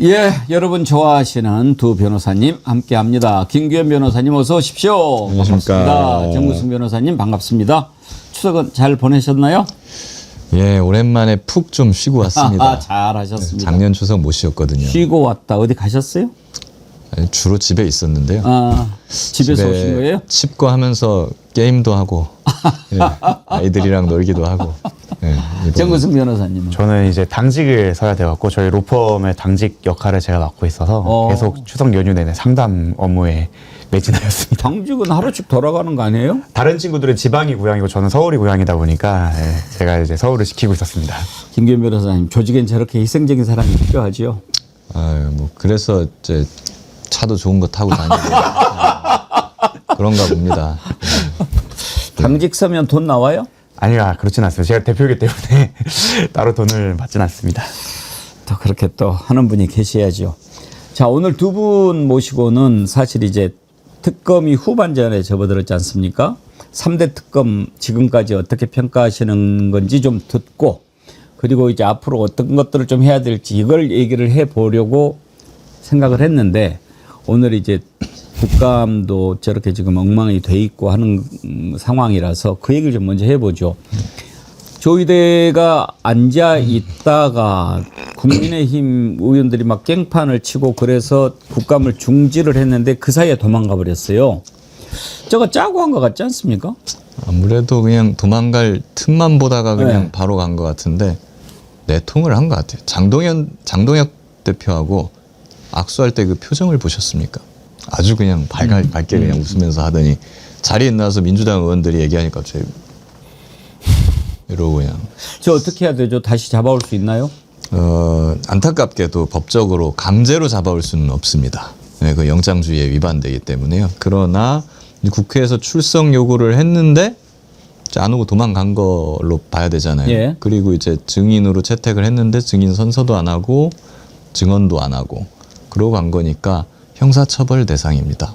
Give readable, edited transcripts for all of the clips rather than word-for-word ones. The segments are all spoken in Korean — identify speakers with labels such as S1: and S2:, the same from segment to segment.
S1: 예, 여러분 좋아하시는 두 변호사님 함께합니다. 김규현 변호사님 어서 오십시오.
S2: 안녕하십니까.
S1: 반갑습니다. 정구승 변호사님 반갑습니다. 추석은 잘 보내셨나요?
S2: 예, 오랜만에 푹 좀 쉬고 왔습니다.
S1: 잘하셨습니다.
S2: 작년 추석 못 쉬었거든요.
S1: 쉬고 왔다. 어디 가셨어요?
S2: 아니, 주로 집에 있었는데요.
S1: 집에서 오신 거예요?
S2: 칩거하면서 게임도 하고 예, 아이들이랑 놀기도 하고. 예,
S1: 정구승 변호사님은?
S3: 저는 이제 당직을 서야 돼갖고 저희 로펌의 당직 역할을 제가 맡고 있어서 계속 추석 연휴 내내 상담 업무에 매진하였습니다.
S1: 당직은 하루씩 돌아가는 거 아니에요?
S3: 다른 친구들은 지방이 고향이고 저는 서울이 고향이다 보니까 제가 이제 서울을 지키고 있었습니다.
S1: 김규현 변호사님, 조직엔 저렇게 희생적인 사람이 필요하지요?
S2: 뭐 그래서 이제 차도 좋은 거 타고 다니고 그런가 봅니다.
S1: 당직 서면 돈 나와요?
S3: 아니요, 그렇진 않습니다. 제가 대표이기 때문에 따로 돈을 받진 않습니다.
S1: 또 그렇게 또 하는 분이 계셔야죠. 자, 오늘 두 분 모시고는 사실 이제 특검이 후반전에 접어들었지 않습니까? 3대 특검 지금까지 어떻게 평가하시는 건지 좀 듣고, 그리고 이제 앞으로 어떤 것들을 좀 해야 될지 이걸 얘기를 해보려고 생각을 했는데, 오늘 이제 국감도 저렇게 지금 엉망이 돼 있고 하는 상황이라서 그 얘기를 좀 먼저 해보죠. 조희대가 앉아 있다가 국민의힘 의원들이 막 깽판을 치고 그래서 국감을 중지를 했는데 그 사이에 도망가 버렸어요. 저거 짜고 한 것 같지 않습니까?
S2: 아무래도 그냥 도망갈 틈만 보다가 그냥 바로 간 것 같은데 내통을 한 것 같아요. 장동혁 대표하고 악수할 때 그 표정을 보셨습니까? 아주 그냥 밝게 그냥 웃으면서 하더니 자리에 나와서 민주당 의원들이 얘기하니까 갑자기 이러고 그냥.
S1: 저 어떻게 해야 되죠? 다시 잡아올 수 있나요?
S2: 안타깝게도 법적으로 강제로 잡아올 수는 없습니다. 네, 그 영장주의에 위반되기 때문에요. 그러나 국회에서 출석 요구를 했는데 안 오고 도망간 걸로 봐야 되잖아요.
S1: 예.
S2: 그리고 이제 증인으로 채택을 했는데 증인 선서도 안 하고 증언도 안 하고 그러고 간 거니까 형사처벌 대상입니다.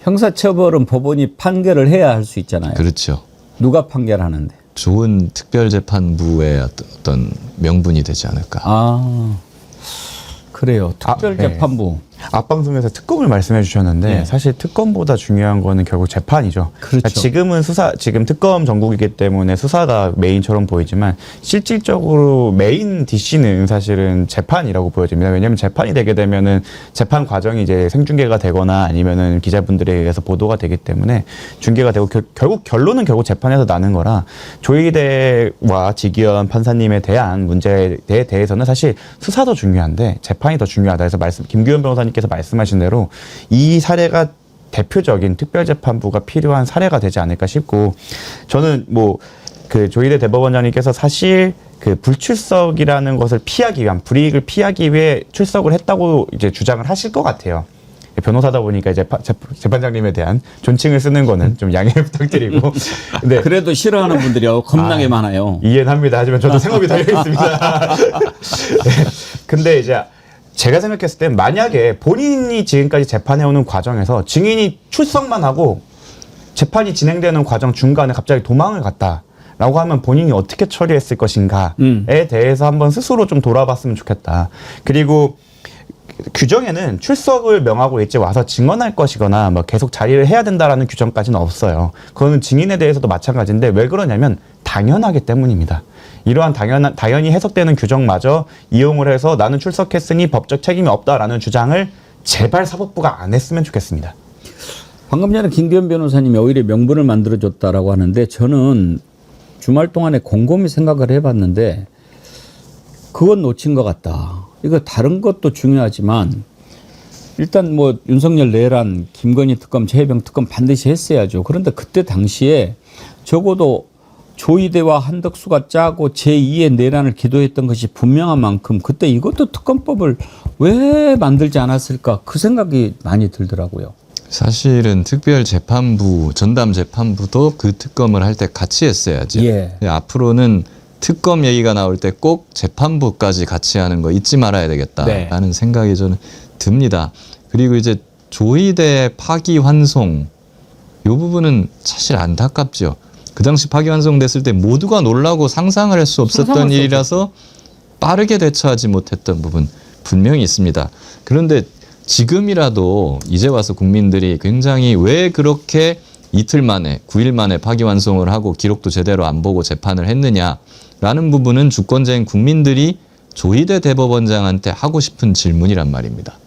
S1: 형사처벌은 법원이 판결을 해야 할 수 있잖아요.
S2: 그렇죠.
S1: 누가 판결하는데?
S2: 좋은 특별재판부의 어떤 명분이 되지 않을까.
S1: 그래요. 특별재판부.
S3: 앞방송에서 특검을 말씀해 주셨는데 사실 특검보다 중요한 거는 결국 재판이죠.
S1: 그렇죠.
S3: 지금은 지금 특검 전국이기 때문에 수사가 메인처럼 보이지만 실질적으로 메인 DC는 사실은 재판이라고 보여집니다. 왜냐하면 재판이 되게 되면은 재판 과정이 이제 생중계가 되거나 아니면은 기자분들에 의해서 보도가 되기 때문에 중계가 되고 결국 결론은 재판에서 나는 거라 조희대와 지기현 판사님에 대한 문제에 대해서는 사실 수사도 중요한데 재판이 더 중요하다 해서 김규현 변호사님 께서 말씀하신 대로 이 사례가 대표적인 특별재판부가 필요한 사례가 되지 않을까 싶고, 저는 그 조희대 대법원장님께서 사실 그 불출석이라는 것을 피하기 위한, 불이익을 피하기 위해 출석을 했다고 이제 주장을 하실 것 같아요. 변호사다 보니까 이제 재판장님에 대한 존칭을 쓰는 거는 좀 양해 부탁드리고. 근데
S1: 그래도 싫어하는 분들이 겁나게 많아요.
S3: 이해는 합니다. 하지만 저도 생업이 달려 있습니다. 네. 근데 이제 제가 생각했을 땐 만약에 본인이 지금까지 재판해오는 과정에서 증인이 출석만 하고 재판이 진행되는 과정 중간에 갑자기 도망을 갔다라고 하면 본인이 어떻게 처리했을 것인가에 대해서 한번 스스로 좀 돌아봤으면 좋겠다. 그리고 규정에는 출석을 명하고 있지 와서 증언할 것이거나 뭐 계속 자리를 해야 된다라는 규정까지는 없어요. 그거는 증인에 대해서도 마찬가지인데 왜 그러냐면 당연하기 때문입니다. 이러한 당연히 해석되는 규정마저 이용을 해서 나는 출석했으니 법적 책임이 없다라는 주장을 제발 사법부가 안 했으면 좋겠습니다.
S1: 방금 전에 김규현 변호사님이 오히려 명분을 만들어줬다라고 하는데 저는 주말 동안에 곰곰이 생각을 해봤는데 그건 놓친 것 같다. 이거 다른 것도 중요하지만 일단 뭐 윤석열 내란, 김건희 특검, 최혜병 특검 반드시 했어야죠. 그런데 그때 당시에 적어도 조희대와 한덕수가 짜고 제2의 내란을 기도했던 것이 분명한 만큼 그때 이것도 특검법을 왜 만들지 않았을까 그 생각이 많이 들더라고요.
S2: 사실은 특별재판부, 전담재판부도 그 특검을 할 때 같이 했어야죠.
S1: 예.
S2: 앞으로는 특검 얘기가 나올 때 꼭 재판부까지 같이 하는 거 잊지 말아야 되겠다라는 생각이 저는 듭니다. 그리고 이제 조희대 파기환송 이 부분은 사실 안타깝죠. 그 당시 파기환송됐을 때 모두가 놀라고 상상을 할 수 없었던 일이라서 빠르게 대처하지 못했던 부분. 분명히 있습니다. 그런데 지금이라도 이제 와서 국민들이 굉장히 왜 그렇게 이틀 만에 9일 만에 파기환송을 하고 기록도 제대로 안 보고 재판을 했느냐라는 부분은 주권자인 국민들이 조희대 대법원장한테 하고 싶은 질문이란 말입니다.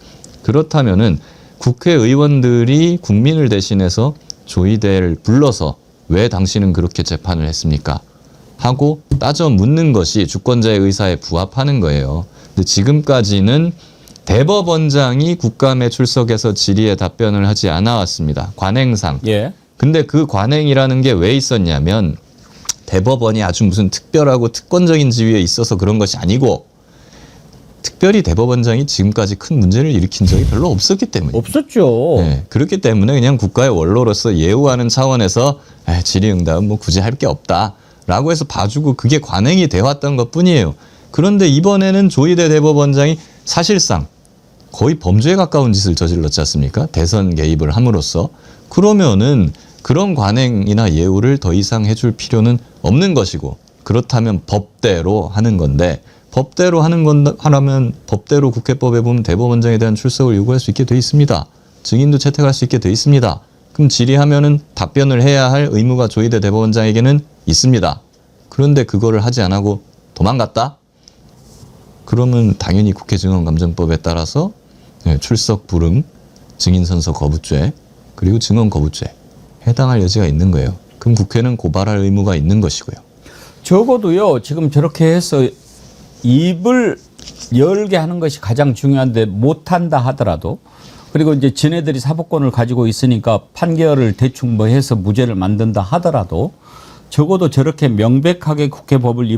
S2: 그렇다면은 국회의원들이 국민을 대신해서 조희대를 불러서 왜 당신은 그렇게 재판을 했습니까? 하고 따져 묻는 것이 주권자의 의사에 부합하는 거예요. 근데 지금까지는 대법원장이 국감에 출석해서 질의에 답변을 하지 않아 왔습니다. 관행상.
S1: 예.
S2: 근데 그 관행이라는 게 왜 있었냐면 대법원이 아주 무슨 특별하고 특권적인 지위에 있어서 그런 것이 아니고 특별히 대법원장이 지금까지 큰 문제를 일으킨 적이 별로 없었기 때문에.
S1: 없었죠.
S2: 네, 그렇기 때문에 그냥 국가의 원로로서 예우하는 차원에서 질의응답은 뭐 굳이 할 게 없다라고 해서 봐주고 그게 관행이 되어왔던 것뿐이에요. 그런데 이번에는 조희대 대법원장이 사실상 거의 범죄에 가까운 짓을 저질렀지 않습니까? 대선 개입을 함으로써. 그러면은 그런 관행이나 예우를 더 이상 해줄 필요는 없는 것이고 그렇다면 법대로 하는 건데 법대로 하라면 법대로 국회법에 보면 대법원장에 대한 출석을 요구할 수 있게 돼 있습니다. 증인도 채택할 수 있게 돼 있습니다. 그럼 질의하면은 답변을 해야 할 의무가 조희대 대법원장에게는 있습니다. 그런데 그거를 하지 안 하고 도망갔다? 그러면 당연히 국회증언감정법에 따라서 출석 불응, 증인선서 거부죄, 그리고 증언 거부죄 해당할 여지가 있는 거예요. 그럼 국회는 고발할 의무가 있는 것이고요.
S1: 적어도요, 지금 저렇게 해서 입을 열게 하는 것이 가장 중요한데 못한다 하더라도 그리고 이제 지네들이 사법권을 가지고 있으니까 판결을 대충 뭐 해서 무죄를 만든다 하더라도 적어도 저렇게 명백하게 국회법을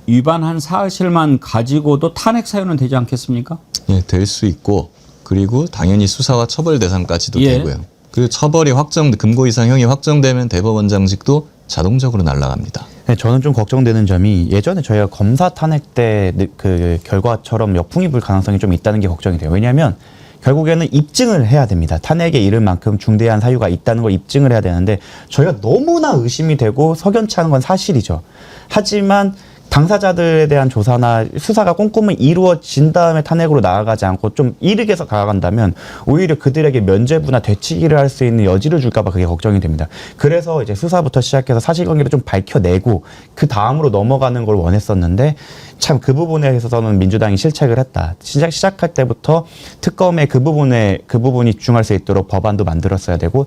S1: 위반한 사실만 가지고도 탄핵 사유는 되지 않겠습니까?
S2: 예, 될 수 있고 그리고 당연히 수사와 처벌 대상까지도
S1: 예.
S2: 되고요. 그리고 처벌이 금고 이상 형이 확정되면 대법원장직도 자동적으로 날아갑니다.
S3: 네, 저는 좀 걱정되는 점이 예전에 저희가 검사 탄핵 때 그 결과처럼 역풍이 불 가능성이 좀 있다는 게 걱정이 돼요. 왜냐하면 결국에는 입증을 해야 됩니다. 탄핵에 이를 만큼 중대한 사유가 있다는 걸 입증을 해야 되는데 저희가 너무나 의심이 되고 석연치 않은 건 사실이죠. 하지만 당사자들에 대한 조사나 수사가 꼼꼼히 이루어진 다음에 탄핵으로 나아가지 않고 좀 이르게서 나아간다면 오히려 그들에게 면죄부나 되치기를 할 수 있는 여지를 줄까 봐 그게 걱정이 됩니다. 그래서 이제 수사부터 시작해서 사실관계를 좀 밝혀내고 그 다음으로 넘어가는 걸 원했었는데 참 그 부분에 있어서는 민주당이 실책을 했다. 시작할 때부터 특검의 그 부분이 집중할 수 있도록 법안도 만들었어야 되고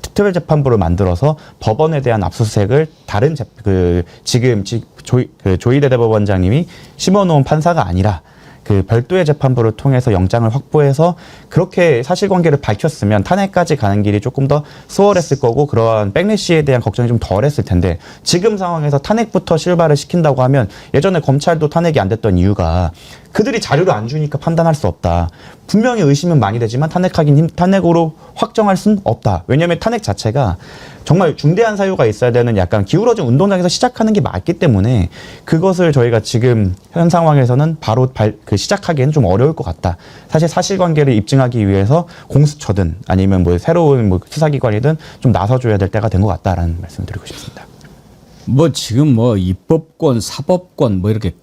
S3: 특별재판부를 만들어서 법원에 대한 압수수색을 다른 지금 조희대 대법원장님이 심어놓은 판사가 아니라 그 별도의 재판부를 통해서 영장을 확보해서 그렇게 사실관계를 밝혔으면 탄핵까지 가는 길이 조금 더 수월했을 거고 그러한 백래시에 대한 걱정이 좀 덜했을 텐데 지금 상황에서 탄핵부터 실발을 시킨다고 하면 예전에 검찰도 탄핵이 안 됐던 이유가 그들이 자료를 안 주니까 판단할 수 없다. 분명히 의심은 많이 되지만 탄핵으로 확정할 수는 없다. 왜냐하면 탄핵 자체가 정말 중대한 사유가 있어야 되는 약간 기울어진 운동장에서 시작하는 게 맞기 때문에 그것을 저희가 지금 현 상황에서는 바로 시작하기에는 좀 어려울 것 같다. 사실 사실관계를 입증하기 위해서 공수처든 아니면 뭐 새로운 뭐 수사기관이든 좀 나서줘야 될 때가 된 것 같다라는 말씀을 드리고 싶습니다.
S1: 뭐 지금 뭐 입법권, 사법권 뭐 이렇게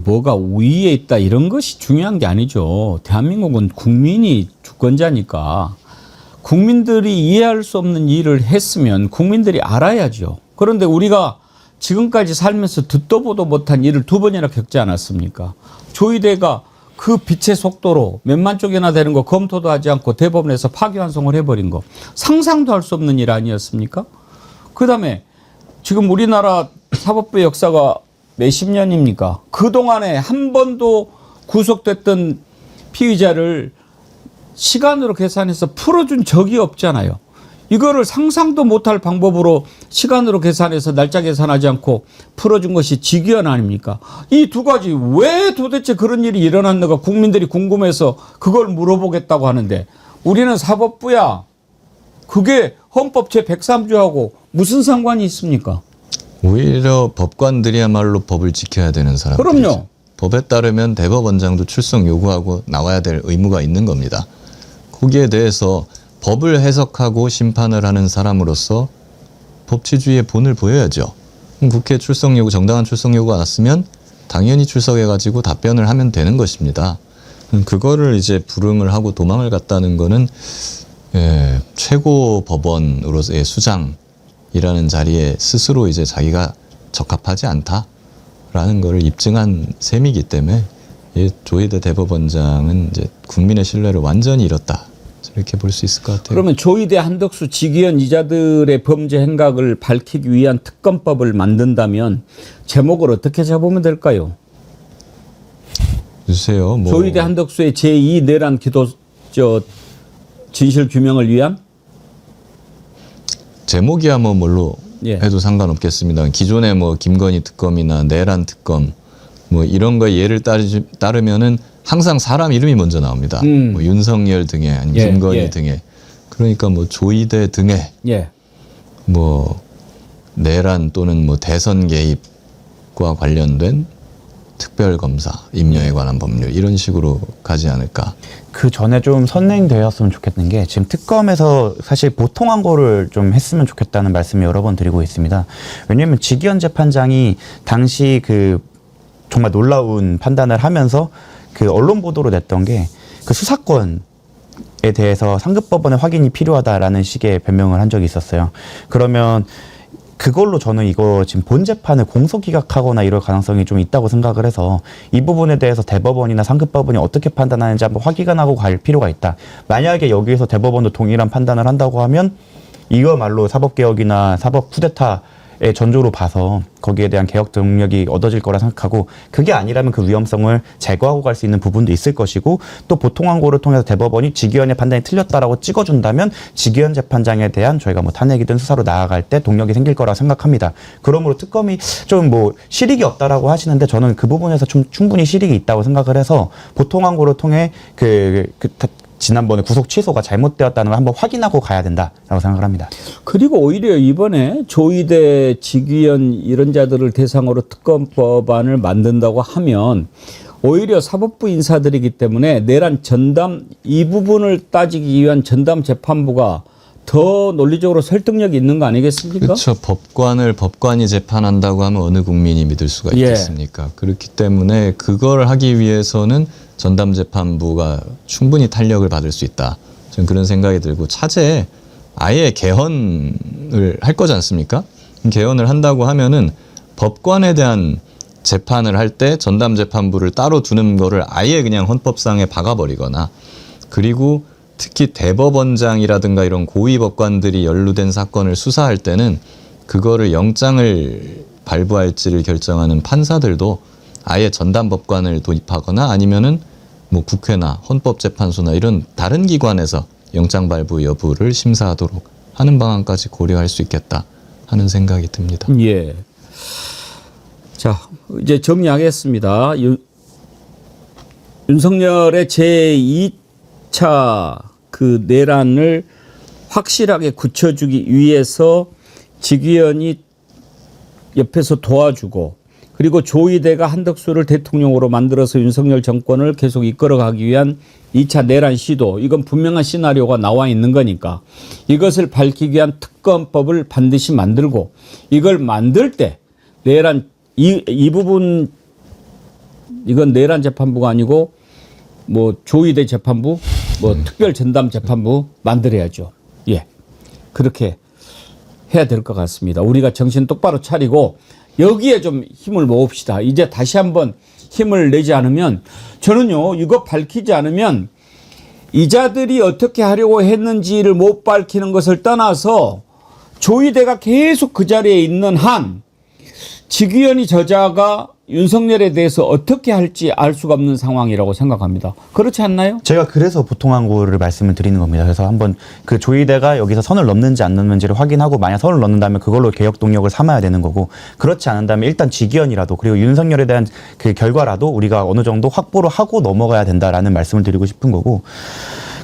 S1: 뭐가 우위에 있다 이런 것이 중요한 게 아니죠. 대한민국은 국민이 주권자니까 국민들이 이해할 수 없는 일을 했으면 국민들이 알아야죠. 그런데 우리가 지금까지 살면서 듣도 보도 못한 일을 2번이나 겪지 않았습니까? 조희대가 그 빛의 속도로 몇만 쪽이나 되는 거 검토도 하지 않고 대법원에서 파기환송을 해버린 거 상상도 할 수 없는 일 아니었습니까? 그다음에 지금 우리나라 사법부의 역사가 몇십 년입니까? 그동안에 한 번도 구속됐던 피의자를 시간으로 계산해서 풀어준 적이 없잖아요. 이거를 상상도 못할 방법으로 시간으로 계산해서 날짜 계산하지 않고 풀어준 것이 직위원 아닙니까? 이 두 가지 왜 도대체 그런 일이 일어났는가 국민들이 궁금해서 그걸 물어보겠다고 하는데 우리는 사법부야. 그게 헌법 제103조하고 무슨 상관이 있습니까?
S2: 오히려 법관들이야말로 법을 지켜야 되는 사람들이죠.
S1: 그럼요.
S2: 법에 따르면 대법원장도 출석 요구하고 나와야 될 의무가 있는 겁니다. 거기에 대해서 법을 해석하고 심판을 하는 사람으로서 법치주의의 본을 보여야죠. 국회 출석 요구, 정당한 출석 요구가 났으면 당연히 출석해가지고 답변을 하면 되는 것입니다. 그거를 이제 불응을 하고 도망을 갔다는 거는 최고 법원으로서의 수장이라는 자리에 스스로 이제 자기가 적합하지 않다라는 거를 입증한 셈이기 때문에 조희대 대법원장은 이제 국민의 신뢰를 완전히 잃었다. 이렇게 볼 수 있을 것 같아요.
S1: 그러면 조희대, 한덕수, 지기현 이자들의 범죄 행각을 밝히기 위한 특검법을 만든다면 제목을 어떻게 잡으면 될까요?
S2: 주세요. 뭐
S1: 조희대, 한덕수의 제2 내란 기도 진실 규명을 위한
S2: 제목이야 뭐 뭘로
S1: 예.
S2: 해도 상관없겠습니다. 기존의 뭐 김건희 특검이나 내란 특검 뭐 이런 거에 예를 따르면은 항상 사람 이름이 먼저 나옵니다. 뭐 윤석열 등의 아니면
S1: 예,
S2: 김건희
S1: 예.
S2: 등의 그러니까 뭐 조희대 등의
S1: 예.
S2: 뭐 내란 또는 뭐 대선 개입과 관련된 특별검사 임명에 관한 법률 이런 식으로 가지 않을까.
S3: 그 전에 좀 선행되었으면 좋겠는 게 지금 특검에서 사실 보통한 거를 좀 했으면 좋겠다는 말씀을 여러 번 드리고 있습니다. 왜냐하면 지기현 재판장이 당시 그 정말 놀라운 판단을 하면서 그 언론 보도로 냈던 게 그 수사권에 대해서 상급법원의 확인이 필요하다라는 식의 변명을 한 적이 있었어요. 그러면 그걸로 저는 이거 지금 본 재판을 공소 기각하거나 이럴 가능성이 좀 있다고 생각을 해서 이 부분에 대해서 대법원이나 상급법원이 어떻게 판단하는지 한번 확인하고 갈 필요가 있다. 만약에 여기에서 대법원도 동일한 판단을 한다고 하면 이거말로 사법개혁이나 사법 쿠데타의 전조로 봐서 거기에 대한 개혁 동력이 얻어질 거라 생각하고 그게 아니라면 그 위험성을 제거하고 갈 수 있는 부분도 있을 것이고 또 보통항고를 통해서 대법원이 지기현의 판단이 틀렸다라고 찍어준다면 지기현 재판장에 대한 저희가 뭐 탄핵이든 수사로 나아갈 때 동력이 생길 거라 생각합니다. 그러므로 특검이 좀 뭐 실익이 없다라고 하시는데 저는 그 부분에서 좀 충분히 실익이 있다고 생각을 해서 보통항고를 통해 지난번에 구속 취소가 잘못되었다는 걸 한번 확인하고 가야 된다라고 생각을 합니다.
S1: 그리고 오히려 이번에 조희대, 지기현 이런 자들을 대상으로 특검법안을 만든다고 하면 오히려 사법부 인사들이기 때문에 내란 전담 이 부분을 따지기 위한 전담 재판부가 더 논리적으로 설득력이 있는 거 아니겠습니까?
S2: 그렇죠. 법관이 재판한다고 하면 어느 국민이 믿을 수가
S1: 예.
S2: 있겠습니까? 그렇기 때문에 그걸 하기 위해서는 전담재판부가 충분히 탄력을 받을 수 있다. 저는 그런 생각이 들고 차제에 아예 개헌을 할 거지 않습니까? 개헌을 한다고 하면은 법관에 대한 재판을 할 때 전담재판부를 따로 두는 거를 아예 그냥 헌법상에 박아버리거나 그리고 특히 대법원장이라든가 이런 고위 법관들이 연루된 사건을 수사할 때는 그거를 영장을 발부할지를 결정하는 판사들도 아예 전담 법관을 도입하거나 아니면은 뭐 국회나 헌법재판소나 이런 다른 기관에서 영장 발부 여부를 심사하도록 하는 방안까지 고려할 수 있겠다 하는 생각이 듭니다.
S1: 예. 자, 이제 정리하겠습니다. 윤석열의 제2차 그 내란을 확실하게 굳혀주기 위해서 지기현이 옆에서 도와주고 그리고 조희대가 한덕수를 대통령으로 만들어서 윤석열 정권을 계속 이끌어가기 위한 2차 내란 시도 이건 분명한 시나리오가 나와 있는 거니까 이것을 밝히기 위한 특검법을 반드시 만들고 이걸 만들 때 내란 이 부분 이건 내란 재판부가 아니고 뭐 조희대 재판부 뭐 특별 전담 재판부 만들어야죠. 예. 그렇게 해야 될 것 같습니다. 우리가 정신 똑바로 차리고 여기에 좀 힘을 모읍시다. 이제 다시 한번 힘을 내지 않으면 저는요 이거 밝히지 않으면 이자들이 어떻게 하려고 했는지를 못 밝히는 것을 떠나서 조희대가 계속 그 자리에 있는 한 지기현이 저자가 윤석열에 대해서 어떻게 할지 알 수가 없는 상황이라고 생각합니다. 그렇지 않나요?
S3: 제가 그래서 보통항고를 말씀을 드리는 겁니다. 그래서 한번 그 조희대가 여기서 선을 넘는지 안 넘는지를 확인하고 만약 선을 넘는다면 그걸로 개혁 동력을 삼아야 되는 거고 그렇지 않은다면 일단 지기현이라도 그리고 윤석열에 대한 그 결과라도 우리가 어느 정도 확보를 하고 넘어가야 된다라는 말씀을 드리고 싶은 거고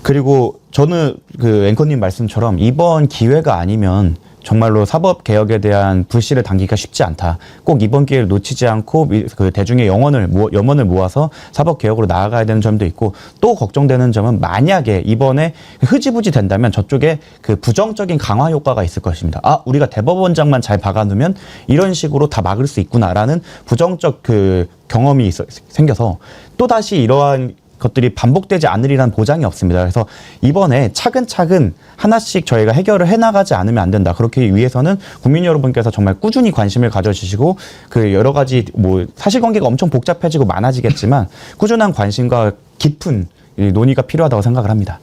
S3: 그리고 저는 그 앵커님 말씀처럼 이번 기회가 아니면 정말로 사법 개혁에 대한 불씨를 당기기가 쉽지 않다. 꼭 이번 기회를 놓치지 않고 그 대중의 염원을 모아서 사법 개혁으로 나아가야 되는 점도 있고, 또 걱정되는 점은 만약에 이번에 흐지부지 된다면 저쪽에 그 부정적인 강화 효과가 있을 것입니다. 아, 우리가 대법원장만 잘 박아두면 이런 식으로 다 막을 수 있구나라는 부정적 그 경험이 생겨서 또 다시 이러한 것들이 반복되지 않으리란 보장이 없습니다. 그래서 이번에 차근차근 하나씩 저희가 해결을 해나가지 않으면 안 된다. 그렇게 위해서는 국민 여러분께서 정말 꾸준히 관심을 가져주시고, 그 여러 가지 뭐 사실관계가 엄청 복잡해지고 많아지겠지만 꾸준한 관심과 깊은 논의가 필요하다고 생각을 합니다.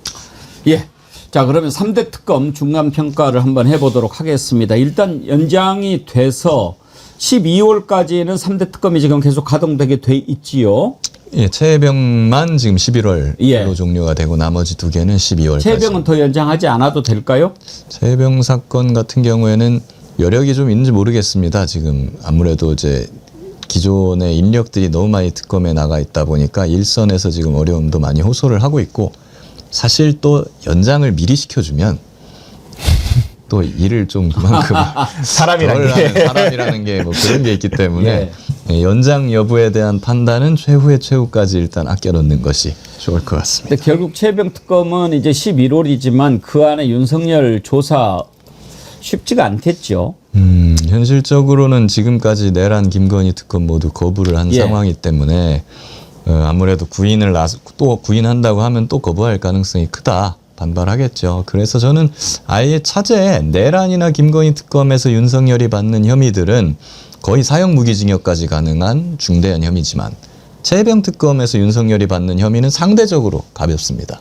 S1: 예. 자, 그러면 3대 특검 중간 평가를 한번 해보도록 하겠습니다. 일단 연장이 돼서 12월까지는 3대 특검이 지금 계속 가동되게 돼 있지요.
S2: 예, 최혜병만 지금 11월로
S1: 예.
S2: 종료가 되고 나머지 두 개는 12월까지.
S1: 최혜병은 더 연장하지 않아도 될까요?
S2: 최혜병 사건 같은 경우에는 여력이 좀 있는지 모르겠습니다. 지금 아무래도 이제 기존의 인력들이 너무 많이 특검에 나가 있다 보니까 일선에서 지금 어려움도 많이 호소를 하고 있고, 사실 또 연장을 미리 시켜주면 또 일을 좀 그만큼
S3: 사람이라는
S2: 덜 하는 사람이라는 게 뭐 그런 게 있기 때문에
S1: 예.
S2: 예, 연장 여부에 대한 판단은 최후의 최후까지 일단 아껴놓는 것이 좋을 것 같습니다.
S1: 근데 결국 최혜병 특검은 이제 11월이지만 그 안에 윤석열 조사 쉽지가 않겠죠.
S2: 현실적으로는 지금까지 내란 김건희 특검 모두 거부를 한
S1: 예.
S2: 상황이기 때문에 아무래도 또 구인한다고 하면 또 거부할 가능성이 크다. 반발하겠죠. 그래서 저는 아예 차제에 내란이나 김건희 특검에서 윤석열이 받는 혐의들은 거의 사형 무기징역까지 가능한 중대한 혐의지만, 최혜병 특검에서 윤석열이 받는 혐의는 상대적으로 가볍습니다.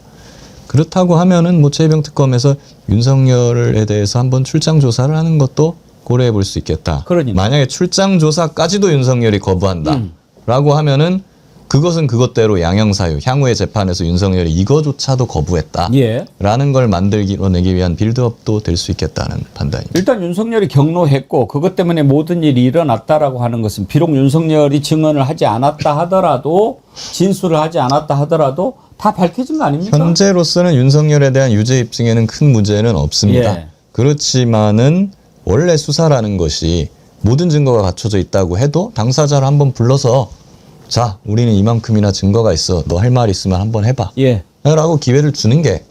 S2: 그렇다고 하면은 뭐 최혜병 특검에서 윤석열에 대해서 한번 출장 조사를 하는 것도 고려해 볼 수 있겠다.
S1: 그러니까.
S2: 만약에 출장 조사까지도 윤석열이 거부한다라고 하면은 그것은 그것대로 양형사유, 향후의 재판에서 윤석열이 이거조차도 거부했다.
S1: 예.
S2: 라는 걸 만들어내기 위한 빌드업도 될 수 있겠다는 판단입니다.
S1: 일단 윤석열이 경로했고 그것 때문에 모든 일이 일어났다라고 하는 것은, 비록 윤석열이 증언을 하지 않았다 하더라도, 진술을 하지 않았다 하더라도 다 밝혀진 거 아닙니까?
S2: 현재로서는 윤석열에 대한 유죄 입증에는 큰 문제는 없습니다.
S1: 예.
S2: 그렇지만은 원래 수사라는 것이 모든 증거가 갖춰져 있다고 해도 당사자를 한번 불러서, 자, 우리는 이만큼이나 증거가 있어. 너 할 말 있으면 한번 해봐.
S1: 예.
S2: 라고 기회를 주는 게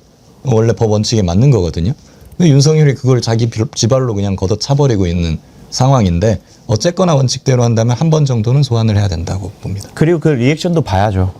S2: 원래 법 원칙에 맞는 거거든요. 근데 윤석열이 그걸 자기 지발로 그냥 걷어차버리고 있는 상황인데, 어쨌거나 원칙대로 한다면 한 번 정도는 소환을 해야 된다고 봅니다.
S3: 그리고 그 리액션도 봐야죠.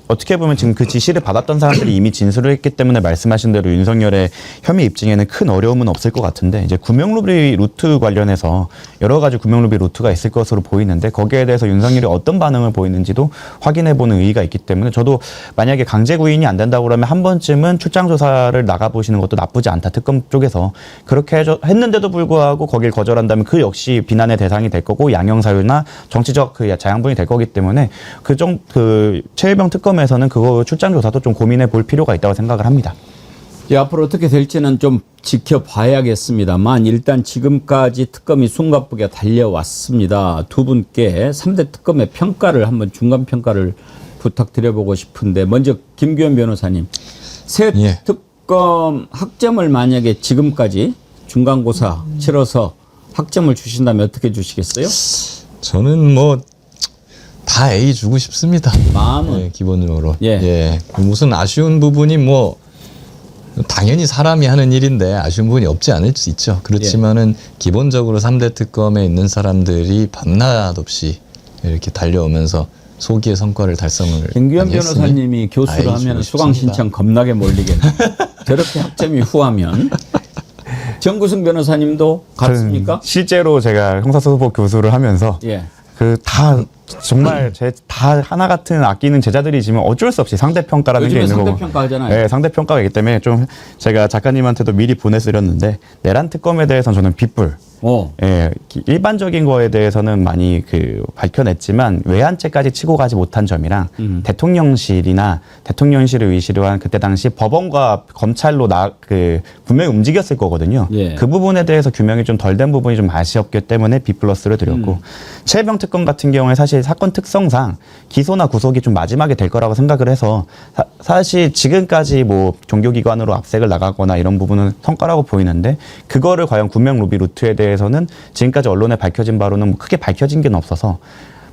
S3: 어떻게 보면 지금 그 지시를 받았던 사람들이 이미 진술을 했기 때문에 말씀하신 대로 윤석열의 혐의 입증에는 큰 어려움은 없을 것 같은데, 이제 구명루비 루트 관련해서 여러 가지 구명루비 루트가 있을 것으로 보이는데, 거기에 대해서 윤석열이 어떤 반응을 보이는지도 확인해보는 의의가 있기 때문에, 저도 만약에 강제 구인이 안 된다고 그러면 한 번쯤은 출장 조사를 나가보시는 것도 나쁘지 않다. 특검 쪽에서 그렇게 했는데도 불구하고 거길 거절한다면 그 역시 비난의 대상이 될 거고, 양형사유나 정치적 그 자양분이 될 거기 때문에 그 최혜병 특검에서는 그거 출장 조사도 좀 고민해 볼 필요가 있다고 생각을 합니다.
S1: 예, 앞으로 어떻게 될지는 좀 지켜봐야겠습니다만, 일단 지금까지 특검이 숨가쁘게 달려왔습니다. 두 분께 3대 특검의 평가를 한번 중간 평가를 부탁드려보고 싶은데, 먼저 김규현 변호사님, 새
S2: 예.
S1: 특검 학점을 만약에 지금까지 중간고사 치러서 학점을 주신다면 어떻게 주시겠어요?
S2: 저는 뭐 다 A 주고 싶습니다.
S1: 마음은.
S2: 예, 기본적으로.
S1: 예.
S2: 무슨 아쉬운 부분이 뭐 당연히 사람이 하는 일인데 아쉬운 부분이 없지 않을 수 있죠. 그렇지만은 기본적으로 3대 특검에 있는 사람들이 밤낮 없이 이렇게 달려오면서 소기의 성과를 달성을
S1: 김규현
S2: 많이 했으니
S1: 변호사님이 교수를
S2: 아이,
S1: 하면
S2: 주고
S1: 수강
S2: 싶습니다.
S1: 신청 겁나게 몰리겠네. 저렇게 학점이 후하면. 정구승 변호사님도 같습니까?
S3: 실제로 제가 형사소송법 교수를 하면서
S1: 예.
S3: 그 다 정말 다 하나 같은 아끼는 제자들이지만 어쩔 수 없이 상대평가라는 게
S1: 요즘에
S3: 있는 거고.
S1: 상대평가 하잖아요.
S3: 네, 상대평가가 있기 때문에 좀 제가 작가님한테도 미리 보내드렸는데, 내란 특검에 대해서는 저는 빗불, 예, 일반적인 거에 대해서는 많이 밝혀냈지만 외환죄까지 치고 가지 못한 점이랑 대통령실이나 대통령실을 위시로 한 그때 당시 법원과 검찰로 분명히 움직였을 거거든요.
S1: 예.
S3: 그 부분에 대해서 규명이 좀 덜 된 부분이 좀 아쉬웠기 때문에 B 플러스를 드렸고 최혜병 특검 같은 경우에 사실 사건 특성상 기소나 구속이 좀 마지막에 될 거라고 생각을 해서 사실 지금까지 뭐 종교기관으로 압색을 나가거나 이런 부분은 성과라고 보이는데 그거를 과연 구명 로비 루트에 대해서는 지금까지 언론에 밝혀진 바로는 뭐 크게 밝혀진 게 없어서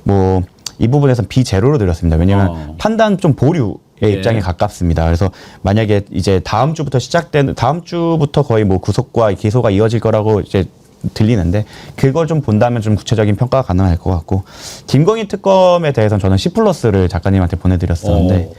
S3: 뭐 이 부분에서 비제로로 드렸습니다. 왜냐하면 판단 좀 보류의 입장에 가깝습니다. 그래서 만약에 이제 다음 주부터 거의 뭐 구속과 기소가 이어질 거라고 이제 들리는데 그걸 좀 본다면 좀 구체적인 평가가 가능할 것 같고 김건희 특검에 대해서는 저는 C+를 작가님한테 보내드렸었는데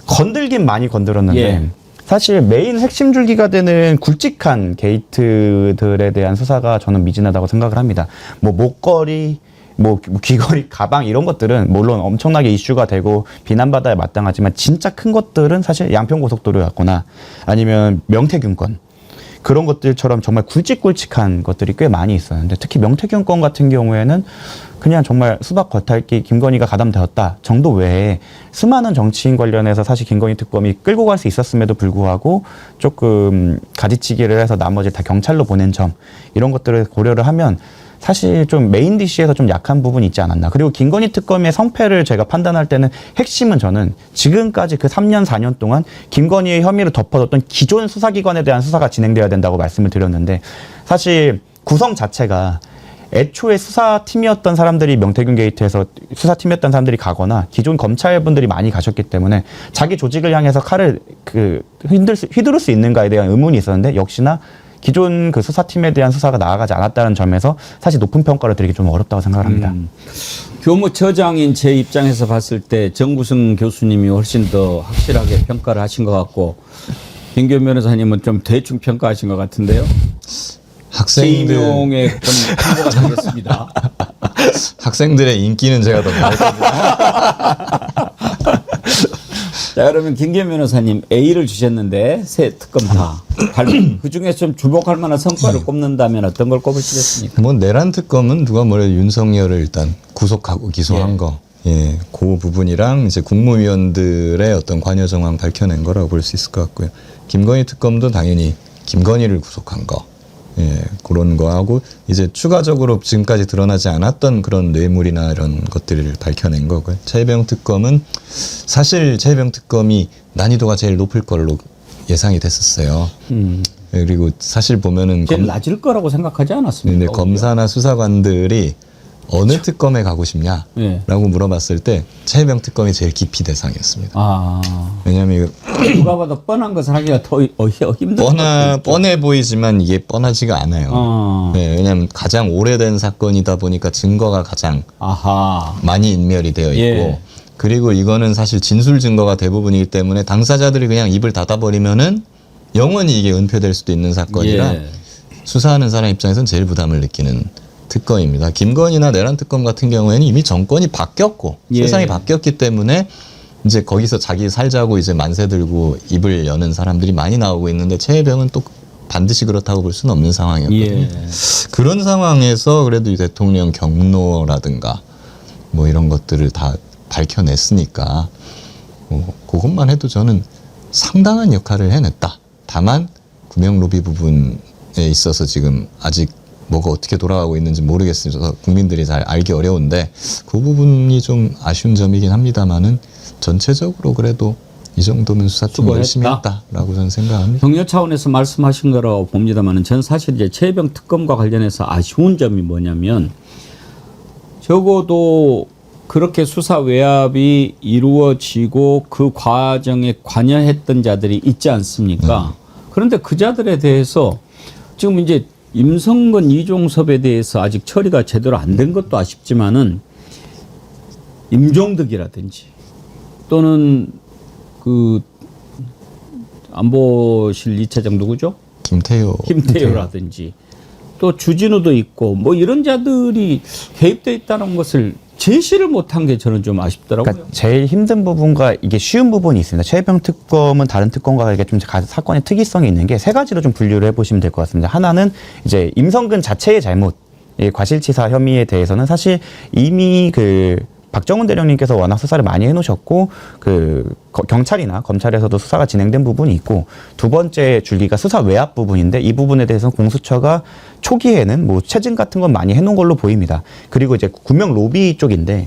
S3: 건들긴 많이 건드렸는데
S1: 예.
S3: 사실 메인 핵심 줄기가 되는 굵직한 게이트들에 대한 수사가 저는 미진하다고 생각을 합니다. 뭐 목걸이, 뭐 귀걸이, 가방 이런 것들은 물론 엄청나게 이슈가 되고 비난받아야 마땅하지만 진짜 큰 것들은 사실 양평고속도로였거나 아니면 명태균 건 그런 것들처럼 정말 굵직굵직한 것들이 꽤 많이 있었는데 특히 명태균 건 같은 경우에는 그냥 정말 수박 겉핥기 김건희가 가담되었다 정도 외에 수많은 정치인 관련해서 사실 김건희 특검이 끌고 갈 수 있었음에도 불구하고 조금 가지치기를 해서 나머지 다 경찰로 보낸 점 이런 것들을 고려를 하면 사실 좀 메인 DC에서 좀 약한 부분이 있지 않았나. 그리고 김건희 특검의 성패를 제가 판단할 때는 핵심은 저는 지금까지 그 3년, 4년 동안 김건희의 혐의를 덮어뒀던 기존 수사기관에 대한 수사가 진행돼야 된다고 말씀을 드렸는데 사실 구성 자체가 애초에 수사팀이었던 사람들이 명태균 게이트에서 수사팀이었던 사람들이 가거나 기존 검찰분들이 많이 가셨기 때문에 자기 조직을 향해서 칼을 휘두를 수 있는가에 대한 의문이 있었는데 역시나 기존 그 수사팀에 대한 수사가 나아가지 않았다는 점에서 사실 높은 평가를 드리기 좀 어렵다고 생각을 합니다.
S1: 교무처장인 제 입장에서 봤을 때 정구승 교수님이 훨씬 더 확실하게 평가를 하신 것 같고 김기현 변호사님은 좀 대충 평가하신 것 같은데요.
S2: 학생들
S1: 임용에 좀 통보가 되겠습니다.
S2: 학생들의 인기는 제가 더 많거든요.
S1: 자, 그러면 김기현 변호사님 A를 주셨는데 세 특검 다. 그 중에서 좀 주목할 만한 성과를 꼽는다면 어떤 걸 꼽으시겠습니까?
S2: 뭐 내란 특검은 누가 뭐래도 윤석열을 일단 구속하고 기소한 거, 예, 그 부분이랑 이제 국무위원들의 어떤 관여 정황 밝혀낸 거라고 볼 수 있을 것 같고요. 김건희 특검도 당연히 김건희를 구속한 거, 예, 그런 거하고 이제 추가적으로 지금까지 드러나지 않았던 그런 뇌물이나 이런 것들을 밝혀낸 거고요. 최혜병 특검은 사실 최혜병 특검이 난이도가 제일 높을 걸로 예상이 됐었어요. 그리고 사실 보면은
S1: 제일 낮을 거라고 생각하지 않았습니까?
S2: 근데 검사나 수사관들이 어느 특검에 가고 싶냐라고
S1: 예.
S2: 물어봤을 때 최혜병 특검이 제일 깊이 대상이었습니다.
S1: 아,
S2: 왜냐하면
S1: 누가 봐도 뻔한 것을 하기가 더 힘든
S2: 뻔해 보이지만 이게 뻔하지가 않아요. 네, 왜냐하면 가장 오래된 사건이다 보니까 증거가 가장
S1: 아하.
S2: 많이 인멸이 되어 있고
S1: 예.
S2: 그리고 이거는 사실 진술 증거가 대부분이기 때문에 당사자들이 그냥 입을 닫아버리면은 영원히 이게 은폐될 수도 있는 사건이라
S1: 예.
S2: 수사하는 사람 입장에서는 제일 부담을 느끼는 특검입니다. 김건희나 내란 특검 같은 경우에는 이미 정권이 바뀌었고
S1: 예.
S2: 세상이 바뀌었기 때문에 이제 거기서 자기 살자고 이제 만세 들고 입을 여는 사람들이 많이 나오고 있는데 최혜병은 또 반드시 그렇다고 볼 수는 없는 상황이었거든요.
S1: 예.
S2: 그런 상황에서 그래도 이 대통령 경로라든가 뭐 이런 것들을 다 밝혀냈으니까 그것만 해도 저는 상당한 역할을 해냈다. 다만 구명 로비 부분에 있어서 지금 아직 뭐가 어떻게 돌아가고 있는지 모르겠어서 국민들이 잘 알기 어려운데 그 부분이 좀 아쉬운 점이긴 합니다만은 전체적으로 그래도 이 정도면 수사팀이 열심히 했다라고 저는 생각합니다.
S1: 격려 차원에서 말씀하신 거라고 봅니다만은 전 사실 이제 최혜병 특검과 관련해서 아쉬운 점이 뭐냐면 적어도 그렇게 수사 외압이 이루어지고 그 과정에 관여했던 자들이 있지 않습니까? 그런데 그 자들에 대해서 지금 이제 임성근, 이종섭에 대해서 아직 처리가 제대로 안 된 것도 아쉽지만은 임종덕이라든지 또는 그 안보실 2차장 누구죠? 김태효라든지 또 주진우도 있고 뭐 이런 자들이 개입돼 있다는 것을 제시를 못한 게 저는 좀 아쉽더라고요.
S3: 그러니까 제일 힘든 부분과 이게 쉬운 부분이 있습니다. 최혜병 특검은 다른 특검과 이게 좀 사건의 특이성이 있는 게 세 가지로 좀 분류를 해보시면 될 것 같습니다. 하나는 이제 임성근 자체의 잘못, 이 과실치사 혐의에 대해서는 사실 이미 박정훈 대령님께서 워낙 수사를 많이 해놓으셨고 경찰이나 검찰에서도 수사가 진행된 부분이 있고, 두 번째 줄기가 수사 외압 부분인데 이 부분에 대해서 공수처가 초기에는 뭐 체증 같은 건 많이 해놓은 걸로 보입니다. 그리고 이제 구명 로비 쪽인데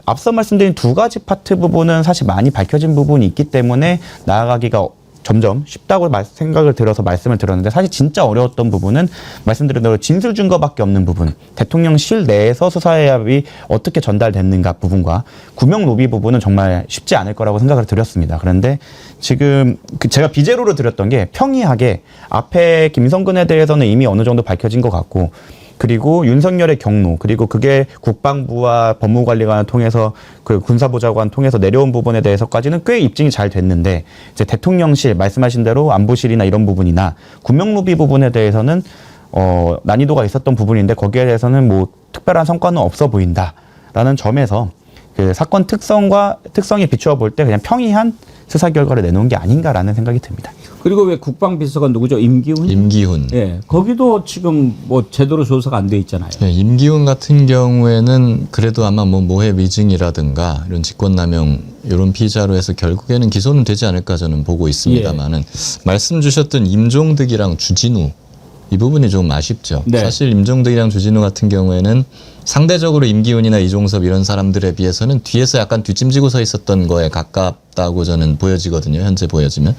S3: 앞서 말씀드린 두 가지 파트 부분은 사실 많이 밝혀진 부분이 있기 때문에 나아가기가 점점 쉽다고 생각을 들어서 말씀을 드렸는데, 사실 진짜 어려웠던 부분은 말씀드린 대로 진술 증거밖에 없는 부분, 대통령실 내에서 수사해압이 어떻게 전달됐는가 부분과 구명 로비 부분은 정말 쉽지 않을 거라고 생각을 드렸습니다. 그런데 지금 제가 비제로를 드렸던 게 평이하게 앞에 김성근에 대해서는 이미 어느 정도 밝혀진 것 같고, 그리고 윤석열의 경로, 그리고 그게 국방부와 법무관리관을 통해서 군사보좌관 통해서 내려온 부분에 대해서까지는 꽤 입증이 잘 됐는데, 이제 대통령실 말씀하신 대로 안보실이나 이런 부분이나 구명로비 부분에 대해서는 난이도가 있었던 부분인데 거기에 대해서는 뭐 특별한 성과는 없어 보인다라는 점에서 사건 특성이 비추어 볼 때 그냥 평이한 수사 결과를 내놓은 게 아닌가라는 생각이 듭니다.
S1: 그리고 왜 국방비서관 누구죠? 임기훈?
S2: 임기훈.
S1: 예, 거기도 지금 뭐 제대로 조사가 안 돼 있잖아요.
S2: 네, 임기훈 같은 경우에는 그래도 아마 뭐 모해 미증이라든가 이런 직권남용 이런 피의자로 해서 결국에는 기소는 되지 않을까 저는 보고 있습니다만은 말씀 주셨던 임종득이랑 주진우 이 부분이 좀 아쉽죠.
S1: 네.
S2: 사실 임종득이랑 주진우 같은 경우에는 상대적으로 임기훈이나 이종섭 이런 사람들에 비해서는 뒤에서 약간 뒷짐지고 서 있었던 거에 가깝다고 저는 보여지거든요. 현재 보여지면.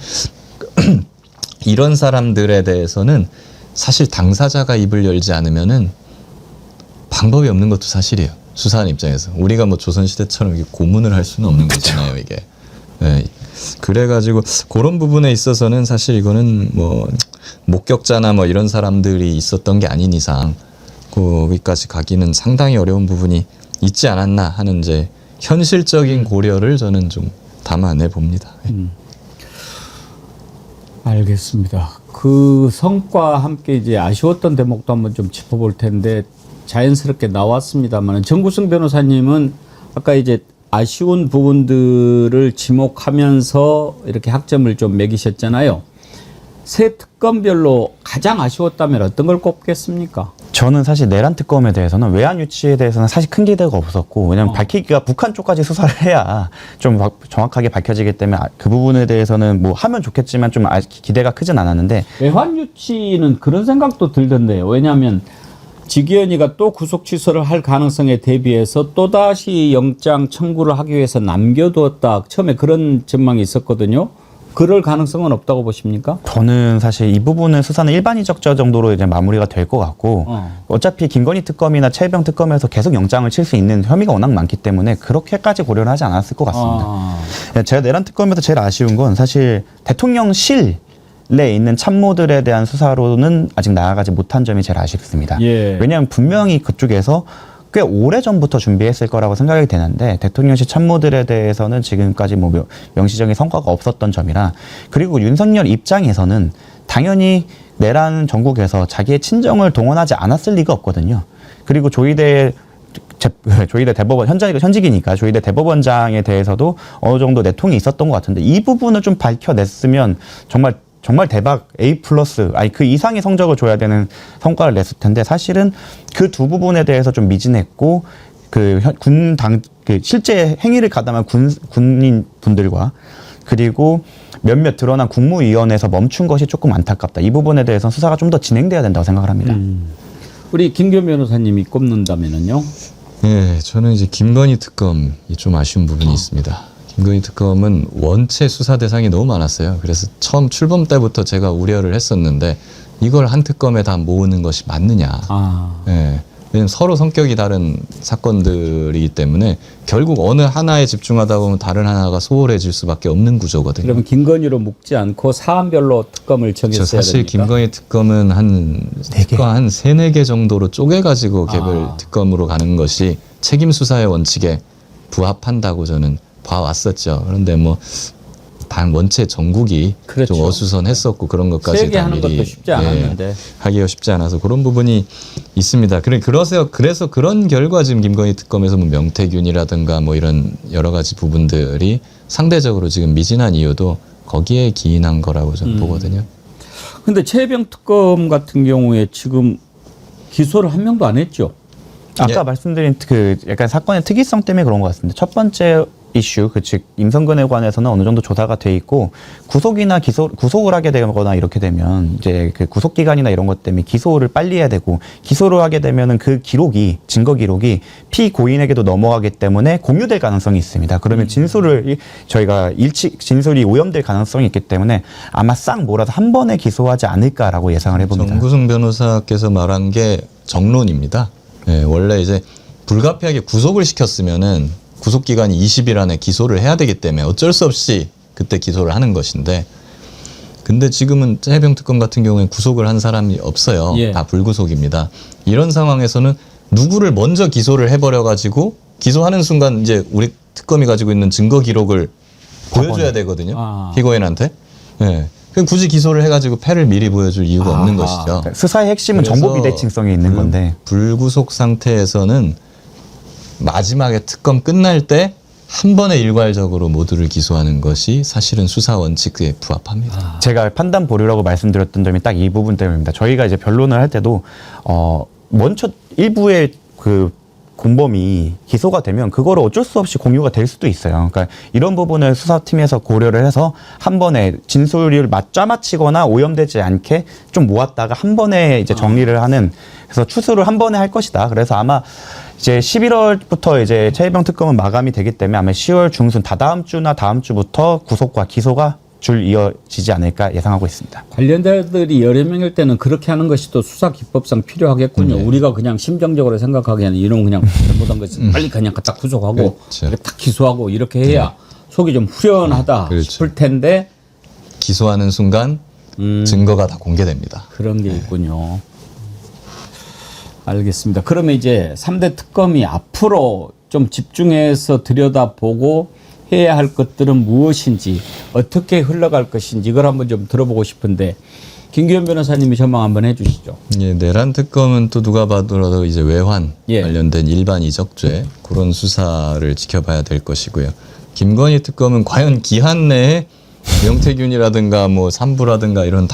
S2: 이런 사람들에 대해서는 사실 당사자가 입을 열지 않으면은 방법이 없는 것도 사실이에요. 수사하는 입장에서. 우리가 뭐 조선시대처럼 이렇게 고문을 할 수는 없는 거잖아요, 이게. 네. 그래가지고 그런 부분에 있어서는 사실 이거는 뭐 목격자나 뭐 이런 사람들이 있었던 게 아닌 이상 거기까지 가기는 상당히 어려운 부분이 있지 않았나 하는 이제 현실적인 고려를 저는 좀 담아내 봅니다.
S1: 알겠습니다. 그 성과 함께 이제 아쉬웠던 대목도 한번 좀 짚어볼 텐데 자연스럽게 나왔습니다만, 정구승 변호사님은 아까 이제 아쉬운 부분들을 지목하면서 이렇게 학점을 좀 매기셨잖아요. 세 특검별로 가장 아쉬웠다면 어떤 걸 꼽겠습니까?
S3: 저는 사실 내란 특검에 대해서는 외환 유치에 대해서는 사실 큰 기대가 없었고, 왜냐면 밝히기가 북한 쪽까지 수사를 해야 좀 정확하게 밝혀지기 때문에 그 부분에 대해서는 뭐 하면 좋겠지만 좀 기대가 크진 않았는데,
S1: 외환 유치는 그런 생각도 들던데요. 왜냐하면 지기현이가 또 구속 취소를 할 가능성에 대비해서 또다시 영장 청구를 하기 위해서 남겨두었다. 처음에 그런 전망이 있었거든요. 그럴 가능성은 없다고 보십니까?
S3: 저는 사실 이 부분은 수사는 일반이적 정도로 이제 마무리가 될 것 같고, 어차피 김건희 특검이나 최혜병 특검에서 계속 영장을 칠 수 있는 혐의가 워낙 많기 때문에 그렇게까지 고려를 하지 않았을 것 같습니다. 제가 내란 특검에서 제일 아쉬운 건 사실 대통령실 내에 있는 참모들에 대한 수사로는 아직 나아가지 못한 점이 제일 아쉽습니다.
S1: 예.
S3: 왜냐하면 분명히 그쪽에서 꽤 오래전부터 준비했을 거라고 생각이 되는데 대통령실 참모들에 대해서는 지금까지 뭐 명시적인 성과가 없었던 점이라, 그리고 윤석열 입장에서는 당연히 내란 전국에서 자기의 친정을 동원하지 않았을 리가 없거든요. 그리고 조희대 대법원 현직이니까 조희대 대법원장에 대해서도 어느 정도 내통이 있었던 것 같은데, 이 부분을 좀 밝혀냈으면 정말 대박 A+, 아니 그 이상의 성적을 줘야 되는 성과를 냈을 텐데, 사실은 그 두 부분에 대해서 좀 미진했고, 실제 행위를 가담한 군인 분들과 그리고 몇몇 드러난 국무위원회에서 멈춘 것이 조금 안타깝다. 이 부분에 대해서는 수사가 좀 더 진행돼야 된다고 생각을 합니다.
S1: 우리 김기현 변호사님이 꼽는다면은요?
S2: 네, 저는 이제 김건희 특검이 좀 아쉬운 부분이 있습니다. 김건희 특검은 원체 수사 대상이 너무 많았어요. 그래서 처음 출범 때부터 제가 우려를 했었는데 이걸 한 특검에 다 모으는 것이 맞느냐. 네, 왜냐면 서로 성격이 다른 사건들이기 때문에 결국 어느 하나에 집중하다 보면 다른 하나가 소홀해질 수밖에 없는 구조거든요.
S1: 그러면 김건희로 묶지 않고 사안별로 특검을 정했어야 됩니까?
S2: 사실 김건희 특검은 한 3-4개 정도로 쪼개가지고 개별 특검으로 가는 것이 책임 수사의 원칙에 부합한다고 저는 봐왔었죠. 그런데 뭐 원체 전국이
S1: 그렇죠.
S2: 좀 어수선했었고 그런 것까지
S1: 세게
S2: 다
S1: 하는
S2: 미리
S1: 것도 쉽지 않았는데.
S2: 하기가 쉽지 않아서 그런 부분이 있습니다. 그래서 그런 결과 지금 김건희 특검에서 뭐 명태균이라든가 뭐 이런 여러 가지 부분들이 상대적으로 지금 미진한 이유도 거기에 기인한 거라고 저는 보거든요.
S1: 근데 최혜병 특검 같은 경우에 지금 기소를 한 명도 안 했죠.
S3: 아까
S2: 예.
S3: 말씀드린 그 약간 사건의 특이성 때문에 그런 것 같습니다. 첫 번째 이슈, 즉 임성근에 관해서는 어느 정도 조사가 돼 있고 구속을 하게 되거나 이렇게 되면 이제 그 구속 기간이나 이런 것 때문에 기소를 빨리 해야 되고 기소를 하게 되면은 그 기록이 증거 기록이 피고인에게도 넘어가기 때문에 공유될 가능성이 있습니다. 그러면 진술을 저희가 진술이 오염될 가능성이 있기 때문에 아마 싹 몰아서 한 번에 기소하지 않을까라고 예상을 해봅니다.
S2: 정구승 변호사께서 말한 게 정론입니다. 예, 원래 이제 불가피하게 구속을 시켰으면은 구속 기간이 20일 안에 기소를 해야 되기 때문에 어쩔 수 없이 그때 기소를 하는 것인데, 근데 지금은 최혜병 특검 같은 경우에는 구속을 한 사람이 없어요.
S1: 예.
S2: 다 불구속입니다. 이런 상황에서는 누구를 먼저 기소를 해버려 가지고 기소하는 순간 이제 우리 특검이 가지고 있는 증거 기록을 보여줘야 되거든요.
S1: 아.
S2: 피고인한테. 예. 그럼 굳이 기소를 해가지고 패를 미리 보여줄 이유가 없는 것이죠.
S3: 그러니까 수사의 핵심은
S2: 그래서
S3: 정보 비대칭성이 있는 건데
S2: 불구속 상태에서는 마지막에 특검 끝날 때 한 번에 일괄적으로 모두를 기소하는 것이 사실은 수사 원칙에 부합합니다.
S3: 제가 판단 보류라고 말씀드렸던 점이 딱 이 부분 때문입니다. 저희가 이제 변론을 할 때도 먼저 일부의 그 공범이 기소가 되면 그거를 어쩔 수 없이 공유가 될 수도 있어요. 그러니까 이런 부분을 수사팀에서 고려를 해서 한 번에 진술을 짜맞히거나 오염되지 않게 좀 모았다가 한 번에 이제 정리를 하는, 그래서 추수를 한 번에 할 것이다. 그래서 아마 이제 11월부터 이제 최혜병 특검은 마감이 되기 때문에 아마 10월 중순 다다음 주나 다음 주부터 구속과 기소가 줄 이어지지 않을까 예상하고 있습니다.
S1: 관련자들이 여러 명일 때는 그렇게 하는 것이 또 수사 기법상 필요하겠군요. 우리가 그냥 심정적으로 생각하기에는 이런 그냥 잘못한 것이 빨리 그냥 갖다 구속하고
S2: 그렇죠.
S1: 이렇게 딱 기소하고 이렇게 해야 속이 좀 후련하다
S2: 그렇죠.
S1: 싶을 텐데
S2: 기소하는 순간 증거가 다 공개됩니다.
S1: 그런 게 있군요. 알겠습니다. 그러면 이제 3대 특검이 앞으로 좀 집중해서 들여다보고 해야 할 것들은 무엇인지, 어떻게 흘러갈 것인지 이걸 한번 좀 들어보고 싶은데 김기현 변호사님이 전망 한번 해주시죠.
S2: 예, 내란 특검은 또 누가 봐도 이제 외환
S1: 예.
S2: 관련된 일반 이적죄 그런 수사를 지켜봐야 될 것이고요. 김건희 특검은 과연 기한 내에 명태균이라든가 뭐 삼부라든가 이런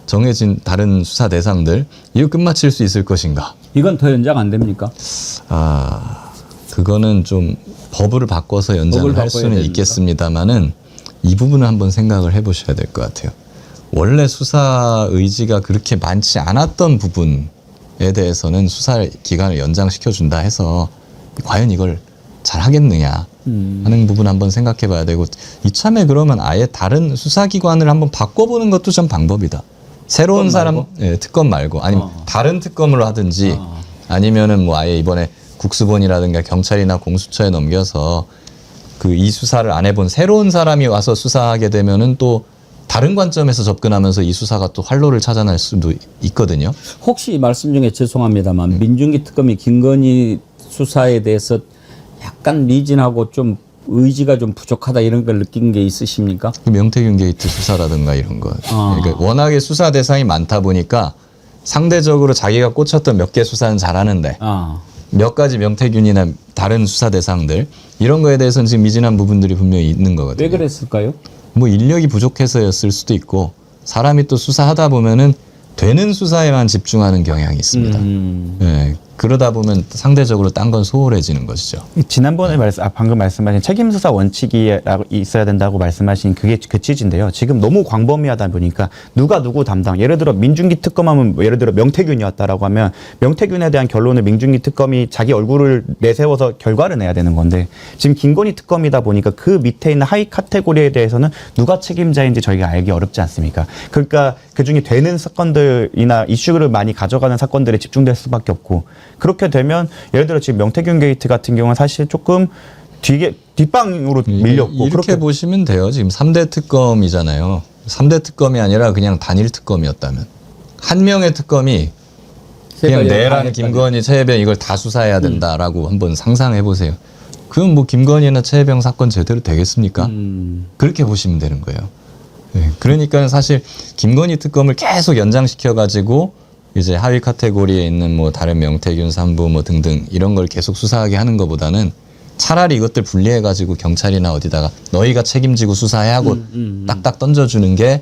S2: 정해진 다른 수사 대상들 이거 끝마칠 수 있을 것인가?
S1: 이건 더 연장 안 됩니까?
S2: 그거는 좀 법을 바꿔서 연장을
S1: 법을
S2: 할
S1: 바꿔야
S2: 수는
S1: 됩니까?
S2: 있겠습니다만은 이 부분은 한번 생각을 해보셔야 될 것 같아요. 원래 수사 의지가 그렇게 많지 않았던 부분에 대해서는 수사 기간을 연장시켜준다 해서 과연 이걸 잘 하겠느냐 하는 부분 한번 생각해 봐야 되고, 이참에 그러면 아예 다른 수사기관을 한번 바꿔보는 것도 좀 방법이다. 새로운 사람, 예, 특검 말고 아니면 다른 특검으로 하든지 아니면은 뭐 아예 이번에 국수본이라든가 경찰이나 공수처에 넘겨서 그 이 수사를 안 해본 새로운 사람이 와서 수사하게 되면은 또 다른 관점에서 접근하면서 이 수사가 또 활로를 찾아낼 수도 있거든요.
S1: 혹시 이 말씀 중에 죄송합니다만 민중기 특검이 김건희 수사에 대해서 약간 미진하고 좀 의지가 좀 부족하다 이런 걸 느낀 게 있으십니까?
S2: 그 명태균 게이트 수사라든가 이런 거. 그러니까 워낙에 수사 대상이 많다 보니까 상대적으로 자기가 꽂혔던 몇 개 수사는 잘하는데 몇 가지 명태균이나 다른 수사 대상들 이런 거에 대해서는 지금 미진한 부분들이 분명히 있는 거거든요.
S1: 왜 그랬을까요?
S2: 뭐 인력이 부족해서였을 수도 있고 사람이 또 수사하다 보면은 되는 수사에만 집중하는 경향이 있습니다. 네, 그러다 보면 상대적으로 딴 건 소홀해지는 것이죠.
S3: 지난번에 방금 말씀하신 책임수사 원칙이 있어야 된다고 말씀하신 그게 그 취지인데요. 지금 너무 광범위하다 보니까 누가 누구 담당, 예를 들어 민중기 특검하면 예를 들어 명태균이었다라고 하면 명태균에 대한 결론을 민중기 특검이 자기 얼굴을 내세워서 결과를 내야 되는 건데, 지금 김건희 특검이다 보니까 그 밑에 있는 하위 카테고리에 대해서는 누가 책임자인지 저희가 알기 어렵지 않습니까? 그러니까 그중에 되는 사건들이나 이슈를 많이 가져가는 사건들에 집중될 수밖에 없고, 그렇게 되면 예를 들어 지금 명태균 게이트 같은 경우는 사실 조금 뒷방으로 밀렸고,
S2: 이렇게
S3: 그렇게
S2: 보시면 돼요. 지금 3대 특검이잖아요. 3대 특검이 아니라 그냥 단일 특검이었다면 한 명의 특검이 그냥 내란, 김건희, 최혜병 이걸 다 수사해야 된다라고 한번 상상해 보세요. 그럼 뭐 김건희나 최혜병 사건 제대로 되겠습니까? 그렇게 보시면 되는 거예요. 네, 그러니까 사실 김건희 특검을 계속 연장시켜 가지고 이제 하위 카테고리에 있는 뭐 다른 명태균 산부 뭐 등등 이런 걸 계속 수사하게 하는 것보다는 차라리 이것들 분리해 가지고 경찰이나 어디다가 너희가 책임지고 수사해 하고 딱딱 던져주는 게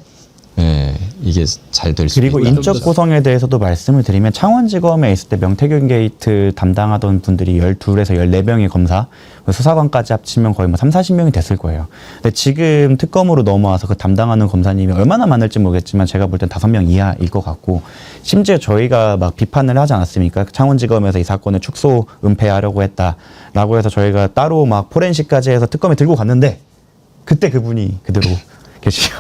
S2: 예, 이게 잘 될 수 있다.
S3: 그리고 인적 구성에 대해서도 말씀을 드리면 창원지검에 있을 때 명태균 게이트 담당하던 분들이 12에서 14명의 검사, 수사관까지 합치면 거의 뭐 30-40명이 됐을 거예요. 근데 지금 특검으로 넘어와서 그 담당하는 검사님이 얼마나 많을지 모르겠지만 제가 볼 땐 5명 이하일 것 같고, 심지어 저희가 막 비판을 하지 않았습니까? 창원지검에서 이 사건을 축소 은폐하려고 했다라고 해서 저희가 따로 막 포렌식까지 해서 특검에 들고 갔는데 그때 그분이 그대로 계시고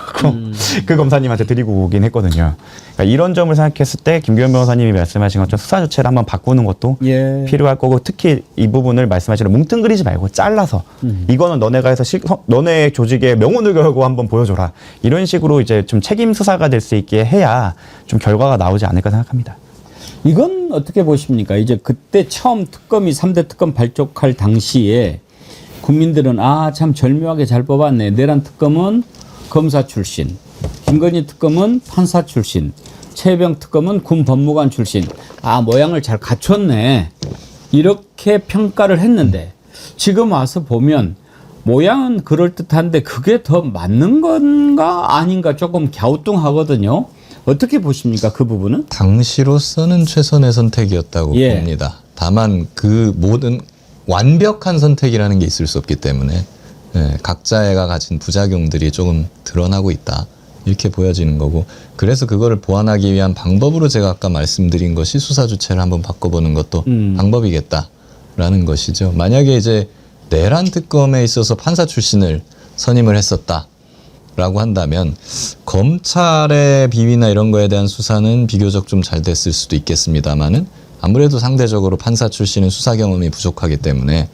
S3: 그 검사님한테 드리고 오긴 했거든요. 그러니까 이런 점을 생각했을 때 김규현 변호사님이 말씀하신 것처럼 수사 조치를 한번 바꾸는 것도
S1: 예.
S3: 필요할 거고, 특히 이 부분을 말씀하시는 뭉뚱그리지 말고 잘라서 이거는 너네가 해서 너네 조직의 명운을 걸고 한번 보여줘라, 이런 식으로 이제 좀 책임 수사가 될 수 있게 해야 좀 결과가 나오지 않을까 생각합니다.
S1: 이건 어떻게 보십니까? 이제 그때 처음 특검이 3대 특검 발족할 당시에 국민들은 아, 참 절묘하게 잘 뽑았네. 내란 특검은 검사 출신, 김건희 특검은 판사 출신, 최혜병 특검은 군 법무관 출신. 아, 모양을 잘 갖췄네. 이렇게 평가를 했는데 지금 와서 보면 모양은 그럴듯한데 그게 더 맞는 건가 아닌가 조금 갸우뚱하거든요. 어떻게 보십니까, 그 부분은?
S2: 당시로서는 최선의 선택이었다고
S1: 예.
S2: 봅니다. 다만 그 모든 완벽한 선택이라는 게 있을 수 없기 때문에 예, 각자가 가진 부작용들이 조금 드러나고 있다, 이렇게 보여지는 거고, 그래서 그거를 보완하기 위한 방법으로 제가 아까 말씀드린 것이 수사 주체를 한번 바꿔보는 것도 방법이겠다라는 것이죠. 만약에 이제 내란 특검에 있어서 판사 출신을 선임을 했었다라고 한다면 검찰의 비위나 이런 거에 대한 수사는 비교적 좀 잘 됐을 수도 있겠습니다만은 아무래도 상대적으로 판사 출신은 수사 경험이 부족하기 때문에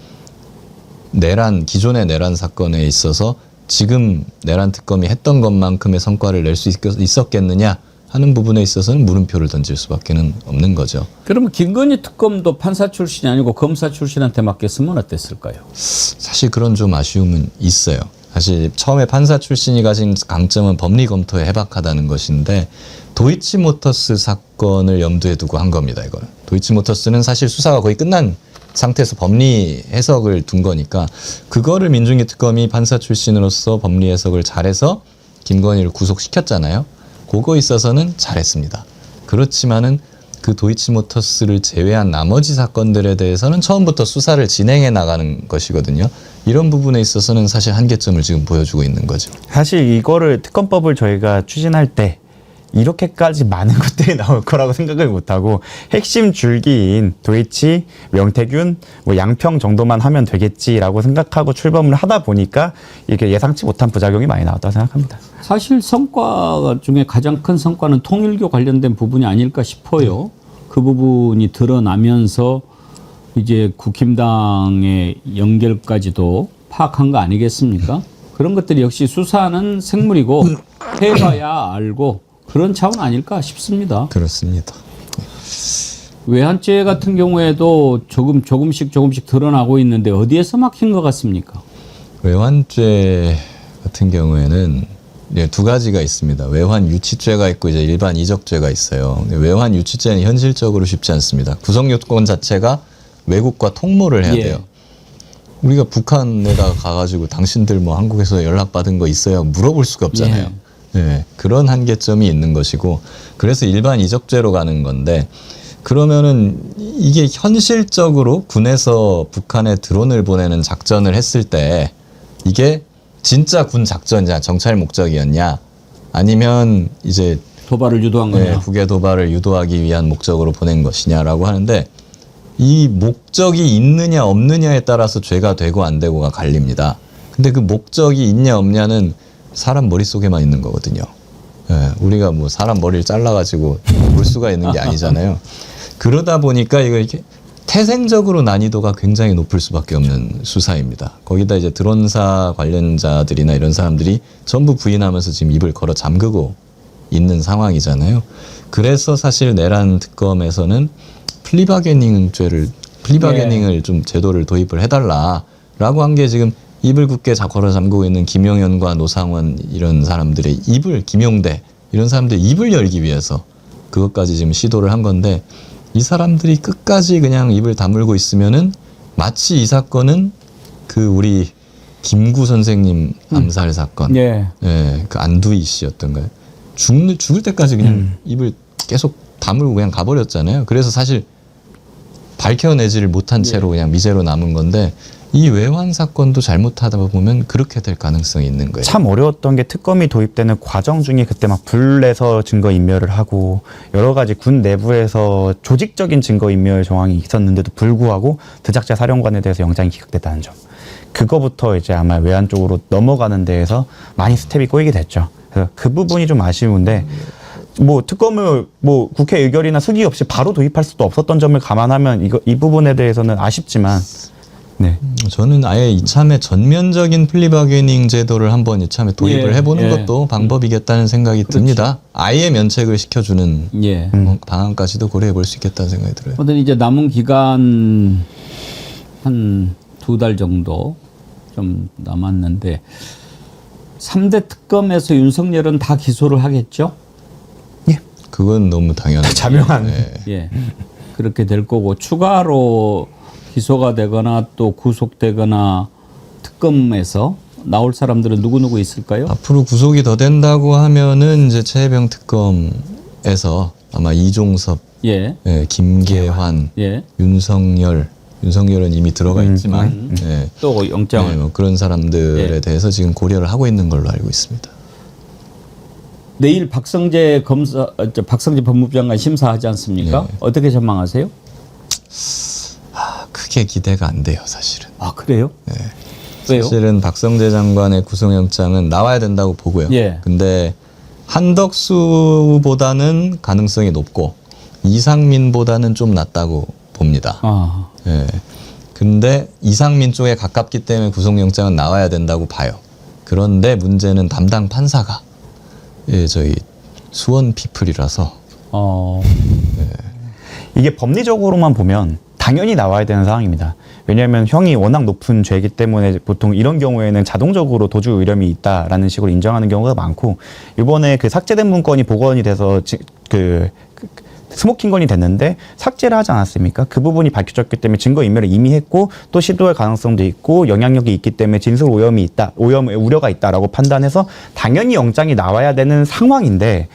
S2: 기존의 내란 사건에 있어서 지금 내란 특검이 했던 것만큼의 성과를 낼 수 있었겠느냐 하는 부분에 있어서는 물음표를 던질 수밖에는 없는 거죠.
S1: 그러면 김건희 특검도 판사 출신이 아니고 검사 출신한테 맡겼으면 어땠을까요?
S2: 사실 그런 좀 아쉬움은 있어요. 사실 처음에 판사 출신이 가진 강점은 법리 검토에 해박하다는 것인데 도이치모터스 사건을 염두에 두고 한 겁니다. 이걸. 도이치모터스는 사실 수사가 거의 끝난 상태에서 법리 해석을 둔 거니까 그거를 민중기 특검이 판사 출신으로서 법리 해석을 잘해서 김건희를 구속시켰잖아요. 그거 있어서는 잘했습니다. 그렇지만은 그 도이치모터스를 제외한 나머지 사건들에 대해서는 처음부터 수사를 진행해 나가는 것이거든요. 이런 부분에 있어서는 사실 한계점을 지금 보여주고 있는 거죠.
S3: 사실 이거를 특검법을 저희가 추진할 때 이렇게까지 많은 것들이 나올 거라고 생각을 못하고 핵심 줄기인 도이치, 명태균, 뭐 양평 정도만 하면 되겠지라고 생각하고 출범을 하다 보니까 이렇게 예상치 못한 부작용이 많이 나왔다고 생각합니다.
S1: 사실 성과 중에 가장 큰 성과는 통일교 관련된 부분이 아닐까 싶어요. 그 부분이 드러나면서 이제 국힘당의 연결까지도 파악한 거 아니겠습니까? 그런 것들이 역시 수사는 생물이고 해봐야 알고 그런 차원 아닐까 싶습니다.
S2: 그렇습니다.
S1: 외환죄 같은 경우에도 조금씩 드러나고 있는데 어디에서 막힌 것 같습니까?
S2: 외환죄 같은 경우에는 두 가지가 있습니다. 외환 유치죄가 있고 이제 일반 이적죄가 있어요. 외환 유치죄는 현실적으로 쉽지 않습니다. 구성 요건 자체가 외국과 통모를 해야 돼요. 우리가 북한에다가 가가지고 당신들 뭐 한국에서 연락받은 거 있어요? 물어볼 수가 없잖아요. 네, 그런 한계점이 있는 것이고, 그래서 일반 이적죄로 가는 건데, 그러면은 이게 현실적으로 군에서 북한에 드론을 보내는 작전을 했을 때 이게 진짜 군 작전이냐 정찰 목적이었냐 아니면 이제
S1: 도발을 유도한 거냐?
S2: 네, 북의 도발을 유도하기 위한 목적으로 보낸 것이냐라고 하는데, 이 목적이 있느냐 없느냐에 따라서 죄가 되고 안 되고가 갈립니다. 근데 그 목적이 있냐 없냐는 사람 머릿속에만 있는 거거든요. 예, 우리가 뭐 사람 머리를 잘라가지고 볼 수가 있는 게 아니잖아요. 그러다 보니까 이거 이렇게 태생적으로 난이도가 굉장히 높을 수밖에 없는 수사입니다. 거기다 이제 드론사 관련자들이나 이런 사람들이 전부 부인하면서 지금 입을 걸어 잠그고 있는 상황이잖아요. 그래서 사실 내란 특검에서는 플리바게닝을 좀 제도를 도입을 해달라. 라고 한 게 지금 입을 굳게 걸어 잠그고 있는 김용현과 노상원 이런 사람들의 입을, 김용대 이런 사람들의 입을 열기 위해서 그것까지 지금 시도를 한 건데, 이 사람들이 끝까지 그냥 입을 다물고 있으면은 마치 이 사건은 그 우리 김구 선생님 암살 사건,
S1: 예.
S2: 예, 그 안두희 씨였던가요? 죽을 때까지 그냥 입을 계속 다물고 그냥 가버렸잖아요. 그래서 사실 밝혀내지를 못한 채로 그냥 미제로 남은 건데, 이 외환 사건도 잘못하다 보면 그렇게 될 가능성이 있는 거예요.
S3: 참 어려웠던 게 특검이 도입되는 과정 중에 그때 막 불내서 증거 인멸을 하고 여러 가지 군 내부에서 조직적인 증거 인멸 정황이 있었는데도 불구하고 드작자 사령관에 대해서 영장이 기각됐다는 점. 그거부터 이제 아마 외환 쪽으로 넘어가는 데에서 많이 스텝이 꼬이게 됐죠. 그래서 그 부분이 좀 아쉬운데, 뭐 특검을 뭐 국회 의결이나 수기 없이 바로 도입할 수도 없었던 점을 감안하면 이 부분에 대해서는 아쉽지만, 네.
S2: 저는 아예 이참에 전면적인 플리바게닝 제도를 한번 이참에 도입을
S1: 예,
S2: 해보는
S1: 예.
S2: 것도 방법이겠다는 생각이 듭니다. 아예 면책을 시켜주는
S1: 예.
S2: 방안까지도 고려해 볼 수 있겠다는 생각이 들어요.
S1: 아무튼 이제 남은 기간 한 2달 정도 좀 남았는데 3대 특검에서 윤석열은 다 기소를 하겠죠?
S2: 그건 너무 당연한.
S3: 자명한.
S2: 예.
S1: 예. 그렇게 될 거고 추가로 기소가 되거나 또 구속되거나 특검에서 나올 사람들은 누구 있을까요?
S2: 앞으로 구속이 더 된다고 하면은 이제 최혜병 특검에서 아마 이종섭,
S1: 예.
S2: 예, 김계환,
S1: 예.
S2: 윤석열은 이미 들어가 있지만, 예,
S1: 또 영장을
S2: 네, 뭐 그런 사람들에
S1: 예.
S2: 대해서 지금 고려를 하고 있는 걸로 알고 있습니다.
S1: 내일 박성재 법무부 장관 심사하지 않습니까?
S2: 네.
S1: 어떻게 전망하세요?
S2: 크게 기대가 안 돼요, 사실은.
S1: 아, 그래요? 왜요?
S2: 사실은 박성재 장관의 구속영장은 나와야 된다고 보고요.
S1: 예.
S2: 근데 한덕수보다는 가능성이 높고 이상민보다는 좀 낮다고 봅니다.
S1: 아.
S2: 예. 근데 이상민 쪽에 가깝기 때문에 구속영장은 나와야 된다고 봐요. 그런데 문제는 담당 판사가 저희 수원 피플이라서
S3: 이게 법리적으로만 보면 당연히 나와야 되는 상황입니다. 왜냐하면 형이 워낙 높은 죄이기 때문에 보통 이런 경우에는 자동적으로 도주 의뢰이 있다라는 식으로 인정하는 경우가 많고, 이번에 그 삭제된 문건이 복원이 돼서 스모킹건이 됐는데 삭제를 하지 않았습니까? 그 부분이 밝혀졌기 때문에 증거 인멸을 이미 했고 또 시도할 가능성도 있고 영향력이 있기 때문에 진술 오염이 있다, 우려가 있다라고 판단해서 당연히 영장이 나와야 되는 상황인데,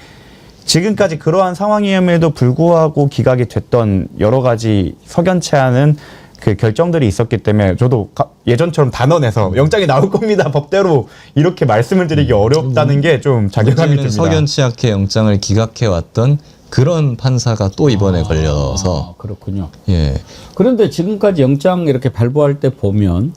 S3: 지금까지 그러한 상황임에도 불구하고 기각이 됐던 여러 가지 석연치 않은 그 결정들이 있었기 때문에 저도 예전처럼 단언해서 영장이 나올 겁니다, 법대로 이렇게 말씀을 드리기 어렵다는 게 좀 자괴감이 듭니다.
S2: 석연치 않게 영장을 기각해 왔던 그런 판사가 또 이번에 걸려서.
S1: 그렇군요.
S2: 예.
S1: 그런데 지금까지 영장 이렇게 발부할 때 보면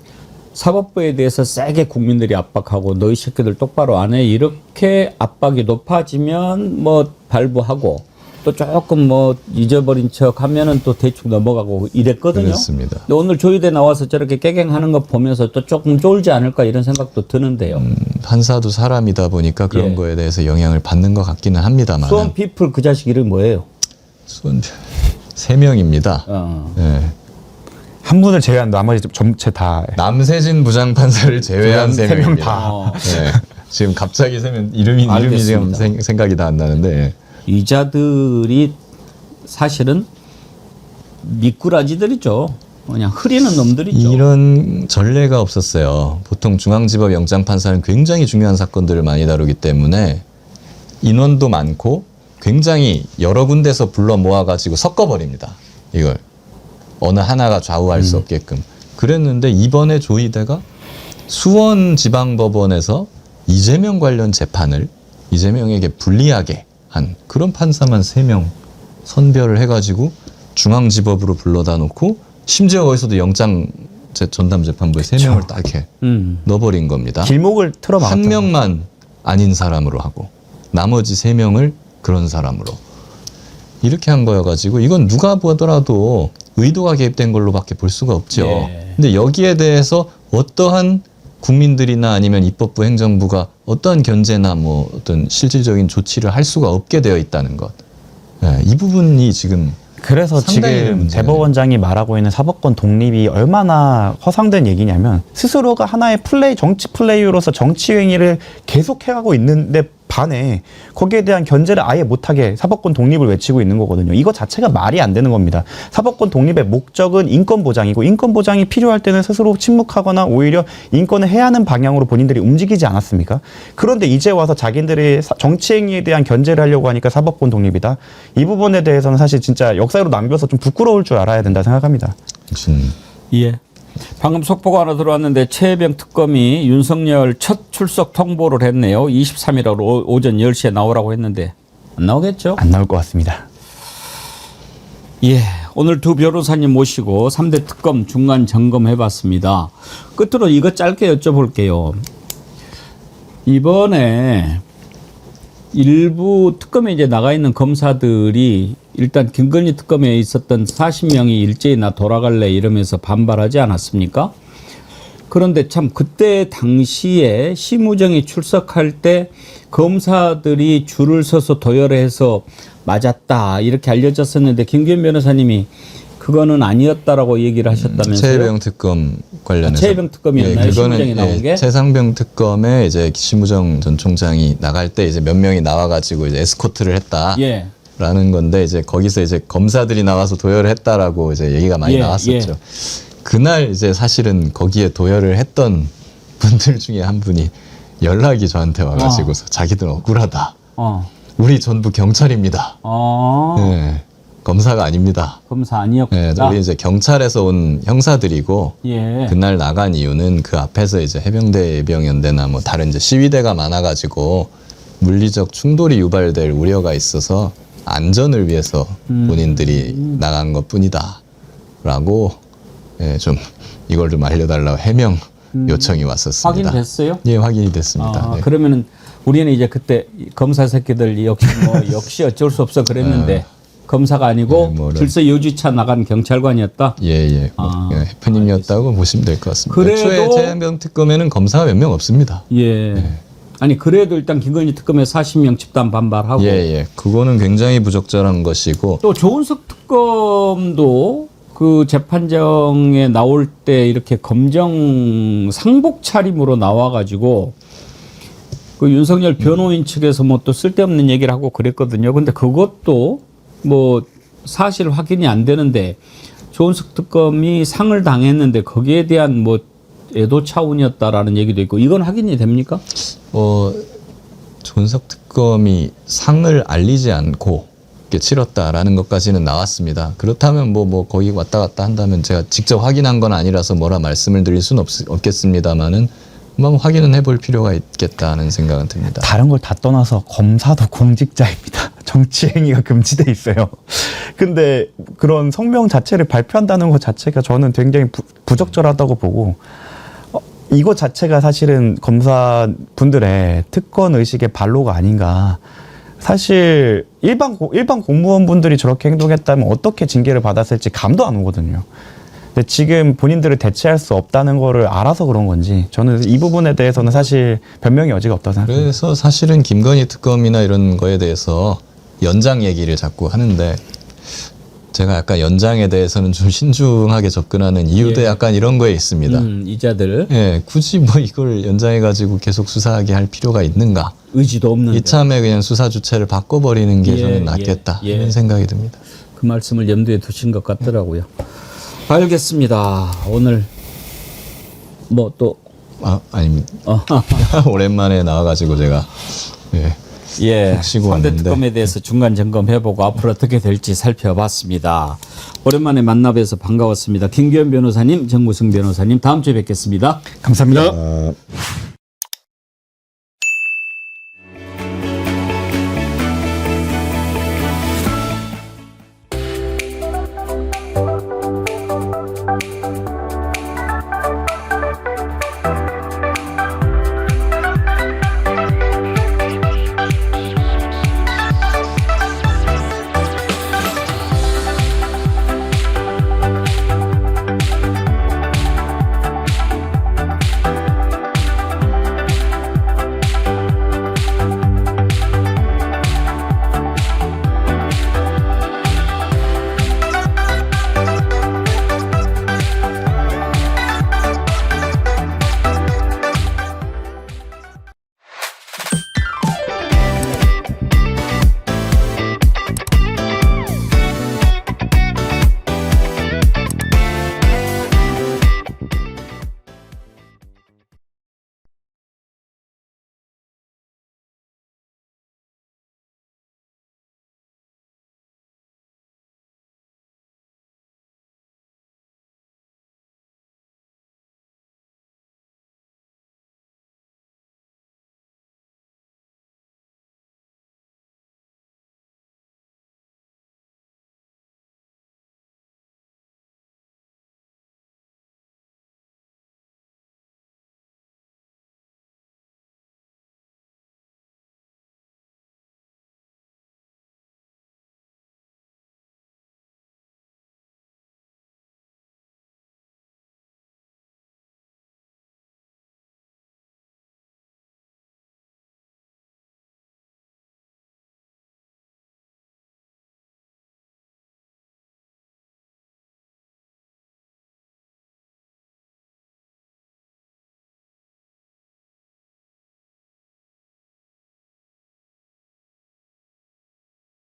S1: 사법부에 대해서 세게 국민들이 압박하고 너희 새끼들 똑바로 안 해, 이렇게 압박이 높아지면 뭐 발부하고 또 조금 뭐 잊어버린 척 하면은 또 대충 넘어가고 이랬거든요.
S2: 그렇습니다.
S1: 근데 오늘 조의대 나와서 저렇게 깨갱하는 거 보면서 또 조금 쫄지 않을까 이런 생각도 드는데요.
S2: 판사도 사람이다 보니까 그런
S1: 예.
S2: 거에 대해서 영향을 받는 것 같기는 합니다만.
S1: 수원 피플 그 자식 이름이 뭐예요?
S2: 수원 3명입니다. 예.
S3: 한 분을 제외한 나머지 전체 다
S2: 남세진 부장판사를 제외한
S3: 세
S2: 3명입니다.
S3: 명 다.
S2: 예. 지금 갑자기 이름이 지금
S1: 알겠습니다.
S2: 생각이 다 안 나는데.
S1: 이자들이 사실은 미꾸라지들이죠. 그냥 흐리는 놈들이죠.
S2: 이런 전례가 없었어요. 보통 중앙지법 영장판사는 굉장히 중요한 사건들을 많이 다루기 때문에 인원도 많고 굉장히 여러 군데서 불러 모아가지고 섞어버립니다. 이걸. 어느 하나가 좌우할 수 없게끔. 그랬는데 이번에 조의대가 수원지방법원에서 이재명 관련 재판을 이재명에게 불리하게 한 그런 판사만 3명 선별을 해가지고 중앙지법으로 불러다 놓고 심지어 거기서도 영장 전담재판부에 3명을 딱 이렇게 넣어버린 겁니다.
S3: 길목을 틀어막았죠.
S2: 한 명만 아닌 사람으로 하고 나머지 3명을 그런 사람으로 이렇게 한 거여가지고 이건 누가 보더라도 의도가 개입된 걸로밖에 볼 수가 없죠.
S1: 예.
S2: 근데 여기에 대해서 어떠한 국민들이나 아니면 입법부 행정부가 어떠한 견제나 어떤 실질적인 조치를 할 수가 없게 되어 있다는 것. 이 부분이 지금
S3: 그래서
S2: 상당히
S3: 지금
S2: 문제가
S3: 대법원장이 말하고 있는 사법권 독립이 얼마나 허상된 얘기냐면 스스로가 하나의 정치 플레이어로서 정치 행위를 계속 해가고 있는데 반해 거기에 대한 견제를 아예 못하게 사법권 독립을 외치고 있는 거거든요. 이거 자체가 말이 안 되는 겁니다. 사법권 독립의 목적은 인권 보장이고 인권 보장이 필요할 때는 스스로 침묵하거나 오히려 인권을 해하는 방향으로 본인들이 움직이지 않았습니까? 그런데 이제 와서 자기들이 정치 행위에 대한 견제를 하려고 하니까 사법권 독립이다. 이 부분에 대해서는 사실 진짜 역사로 남겨서 좀 부끄러울 줄 알아야 된다 생각합니다.
S1: 예. 방금 속보가 하나 들어왔는데 최혜병 특검이 윤석열 첫 출석 통보를 했네요. 23일 오전 10시에 나오라고 했는데 안 나오겠죠?
S3: 안 나올 것 같습니다.
S1: 예. 오늘 두 변호사님 모시고 3대 특검 중간 점검해봤습니다. 끝으로 이거 짧게 여쭤볼게요. 이번에 일부 특검에 이제 나가 있는 검사들이 일단 김건희 특검에 있었던 40명이 일제히 나 돌아갈래 이러면서 반발하지 않았습니까? 그런데 참 그때 당시에 심우정이 출석할 때 검사들이 줄을 서서 도열해서 맞았다 이렇게 알려졌었는데 김기현 변호사님이 그거는 아니었다라고 얘기를 하셨다면서요?
S2: 최혜병 특검 관련해서.
S1: 최혜병 특검이었나요? 심우정이 나온 게?
S2: 최상병 특검에 이제 심우정 전 총장이 나갈 때 이제 몇 명이 나와가지고 이제 에스코트를 했다.
S1: 예.
S2: 라는 건데 이제 거기서 이제 검사들이 나와서 도열을 했다라고 이제 얘기가 많이
S1: 예,
S2: 나왔었죠.
S1: 예.
S2: 그날 이제 사실은 거기에 도열을 했던 분들 중에 한 분이 연락이 저한테 와가지고서 자기들 억울하다. 우리 전부 경찰입니다. 네, 검사가 아닙니다.
S1: 검사 아니었다.
S2: 네, 우리 이제 경찰에서 온 형사들이고
S1: 예.
S2: 그날 나간 이유는 그 앞에서 이제 해병대 예병연대나 뭐 다른 이제 시위대가 많아가지고 물리적 충돌이 유발될 우려가 있어서 안전을 위해서 본인들이 나간 것뿐이다라고 예, 좀 이걸 좀 알려달라고 해명 요청이 왔었습니다.
S1: 확인됐어요?
S2: 예, 확인이 됐습니다. 네.
S1: 그러면은 우리는 이제 그때 검사 새끼들 역시 어쩔 수 없어 그랬는데 검사가 아니고
S2: 네, 뭐를.
S1: 질서 유지차 나간 경찰관이었다.
S2: 예. 해프닝이었다고 보시면 될 것 같습니다.
S1: 그래도-
S2: 애초에 최혜병 특검에는 검사가 몇 명 없습니다.
S1: 예. 아니 그래도 일단 김건희 특검에 40명 집단 반발하고
S2: 예. 그거는 굉장히 부적절한 것이고
S1: 또 조은석 특검도 그 재판정에 나올 때 이렇게 검정 상복 차림으로 나와가지고 그 윤석열 변호인 측에서 뭐 또 쓸데없는 얘기를 하고 그랬거든요. 근데 그것도 뭐 사실 확인이 안 되는데 조은석 특검이 상을 당했는데 거기에 대한 뭐 애도 차원이었다라는 얘기도 있고 이건 확인이 됩니까?
S2: 조은석 특검이 상을 알리지 않고 이렇게 치렀다라는 것까지는 나왔습니다. 그렇다면 뭐 거기 왔다 갔다 한다면 제가 직접 확인한 건 아니라서 뭐라 말씀을 드릴 수는 없겠습니다만은 한번 확인은 해볼 필요가 있겠다는 생각은 듭니다.
S3: 다른 걸 다 떠나서 검사도 공직자입니다. 정치 행위가 금지돼 있어요. 근데 그런 성명 자체를 발표한다는 것 자체가 저는 굉장히 부적절하다고 보고 이것 자체가 사실은 검사분들의 특권 의식의 발로가 아닌가. 사실 일반 공무원분들이 저렇게 행동했다면 어떻게 징계를 받았을지 감도 안 오거든요. 근데 지금 본인들을 대체할 수 없다는 거를 알아서 그런 건지 저는 이 부분에 대해서는 사실 변명의 여지가 없다고 생각합니다.
S2: 그래서 사실은 김건희 특검이나 이런 거에 대해서 연장 얘기를 자꾸 하는데 제가 약간 연장에 대해서는 좀 신중하게 접근하는 이유도
S1: 예.
S2: 약간 이런 거에 있습니다.
S1: 이자들
S2: 예, 굳이 뭐 이걸 연장해가지고 계속 수사하게 할 필요가 있는가?
S1: 의지도 없는데
S2: 이참에 그냥 수사 주체를 바꿔버리는 게
S1: 예,
S2: 저는 낫겠다
S1: 예.
S2: 이런 생각이 듭니다.
S1: 그 말씀을 염두에 두신 것 같더라고요. 알겠습니다. 오늘 뭐 또
S2: 아닙니다. 오랜만에 나와가지고 제가
S1: 예,
S2: 쉬고
S1: 3대
S2: 왔는데.
S1: 특검에 대해서 중간 점검해보고 앞으로 어떻게 될지 살펴봤습니다. 오랜만에 만나 뵈서 반가웠습니다. 김기현 변호사님, 정무승 변호사님, 다음 주에 뵙겠습니다.
S3: 감사합니다.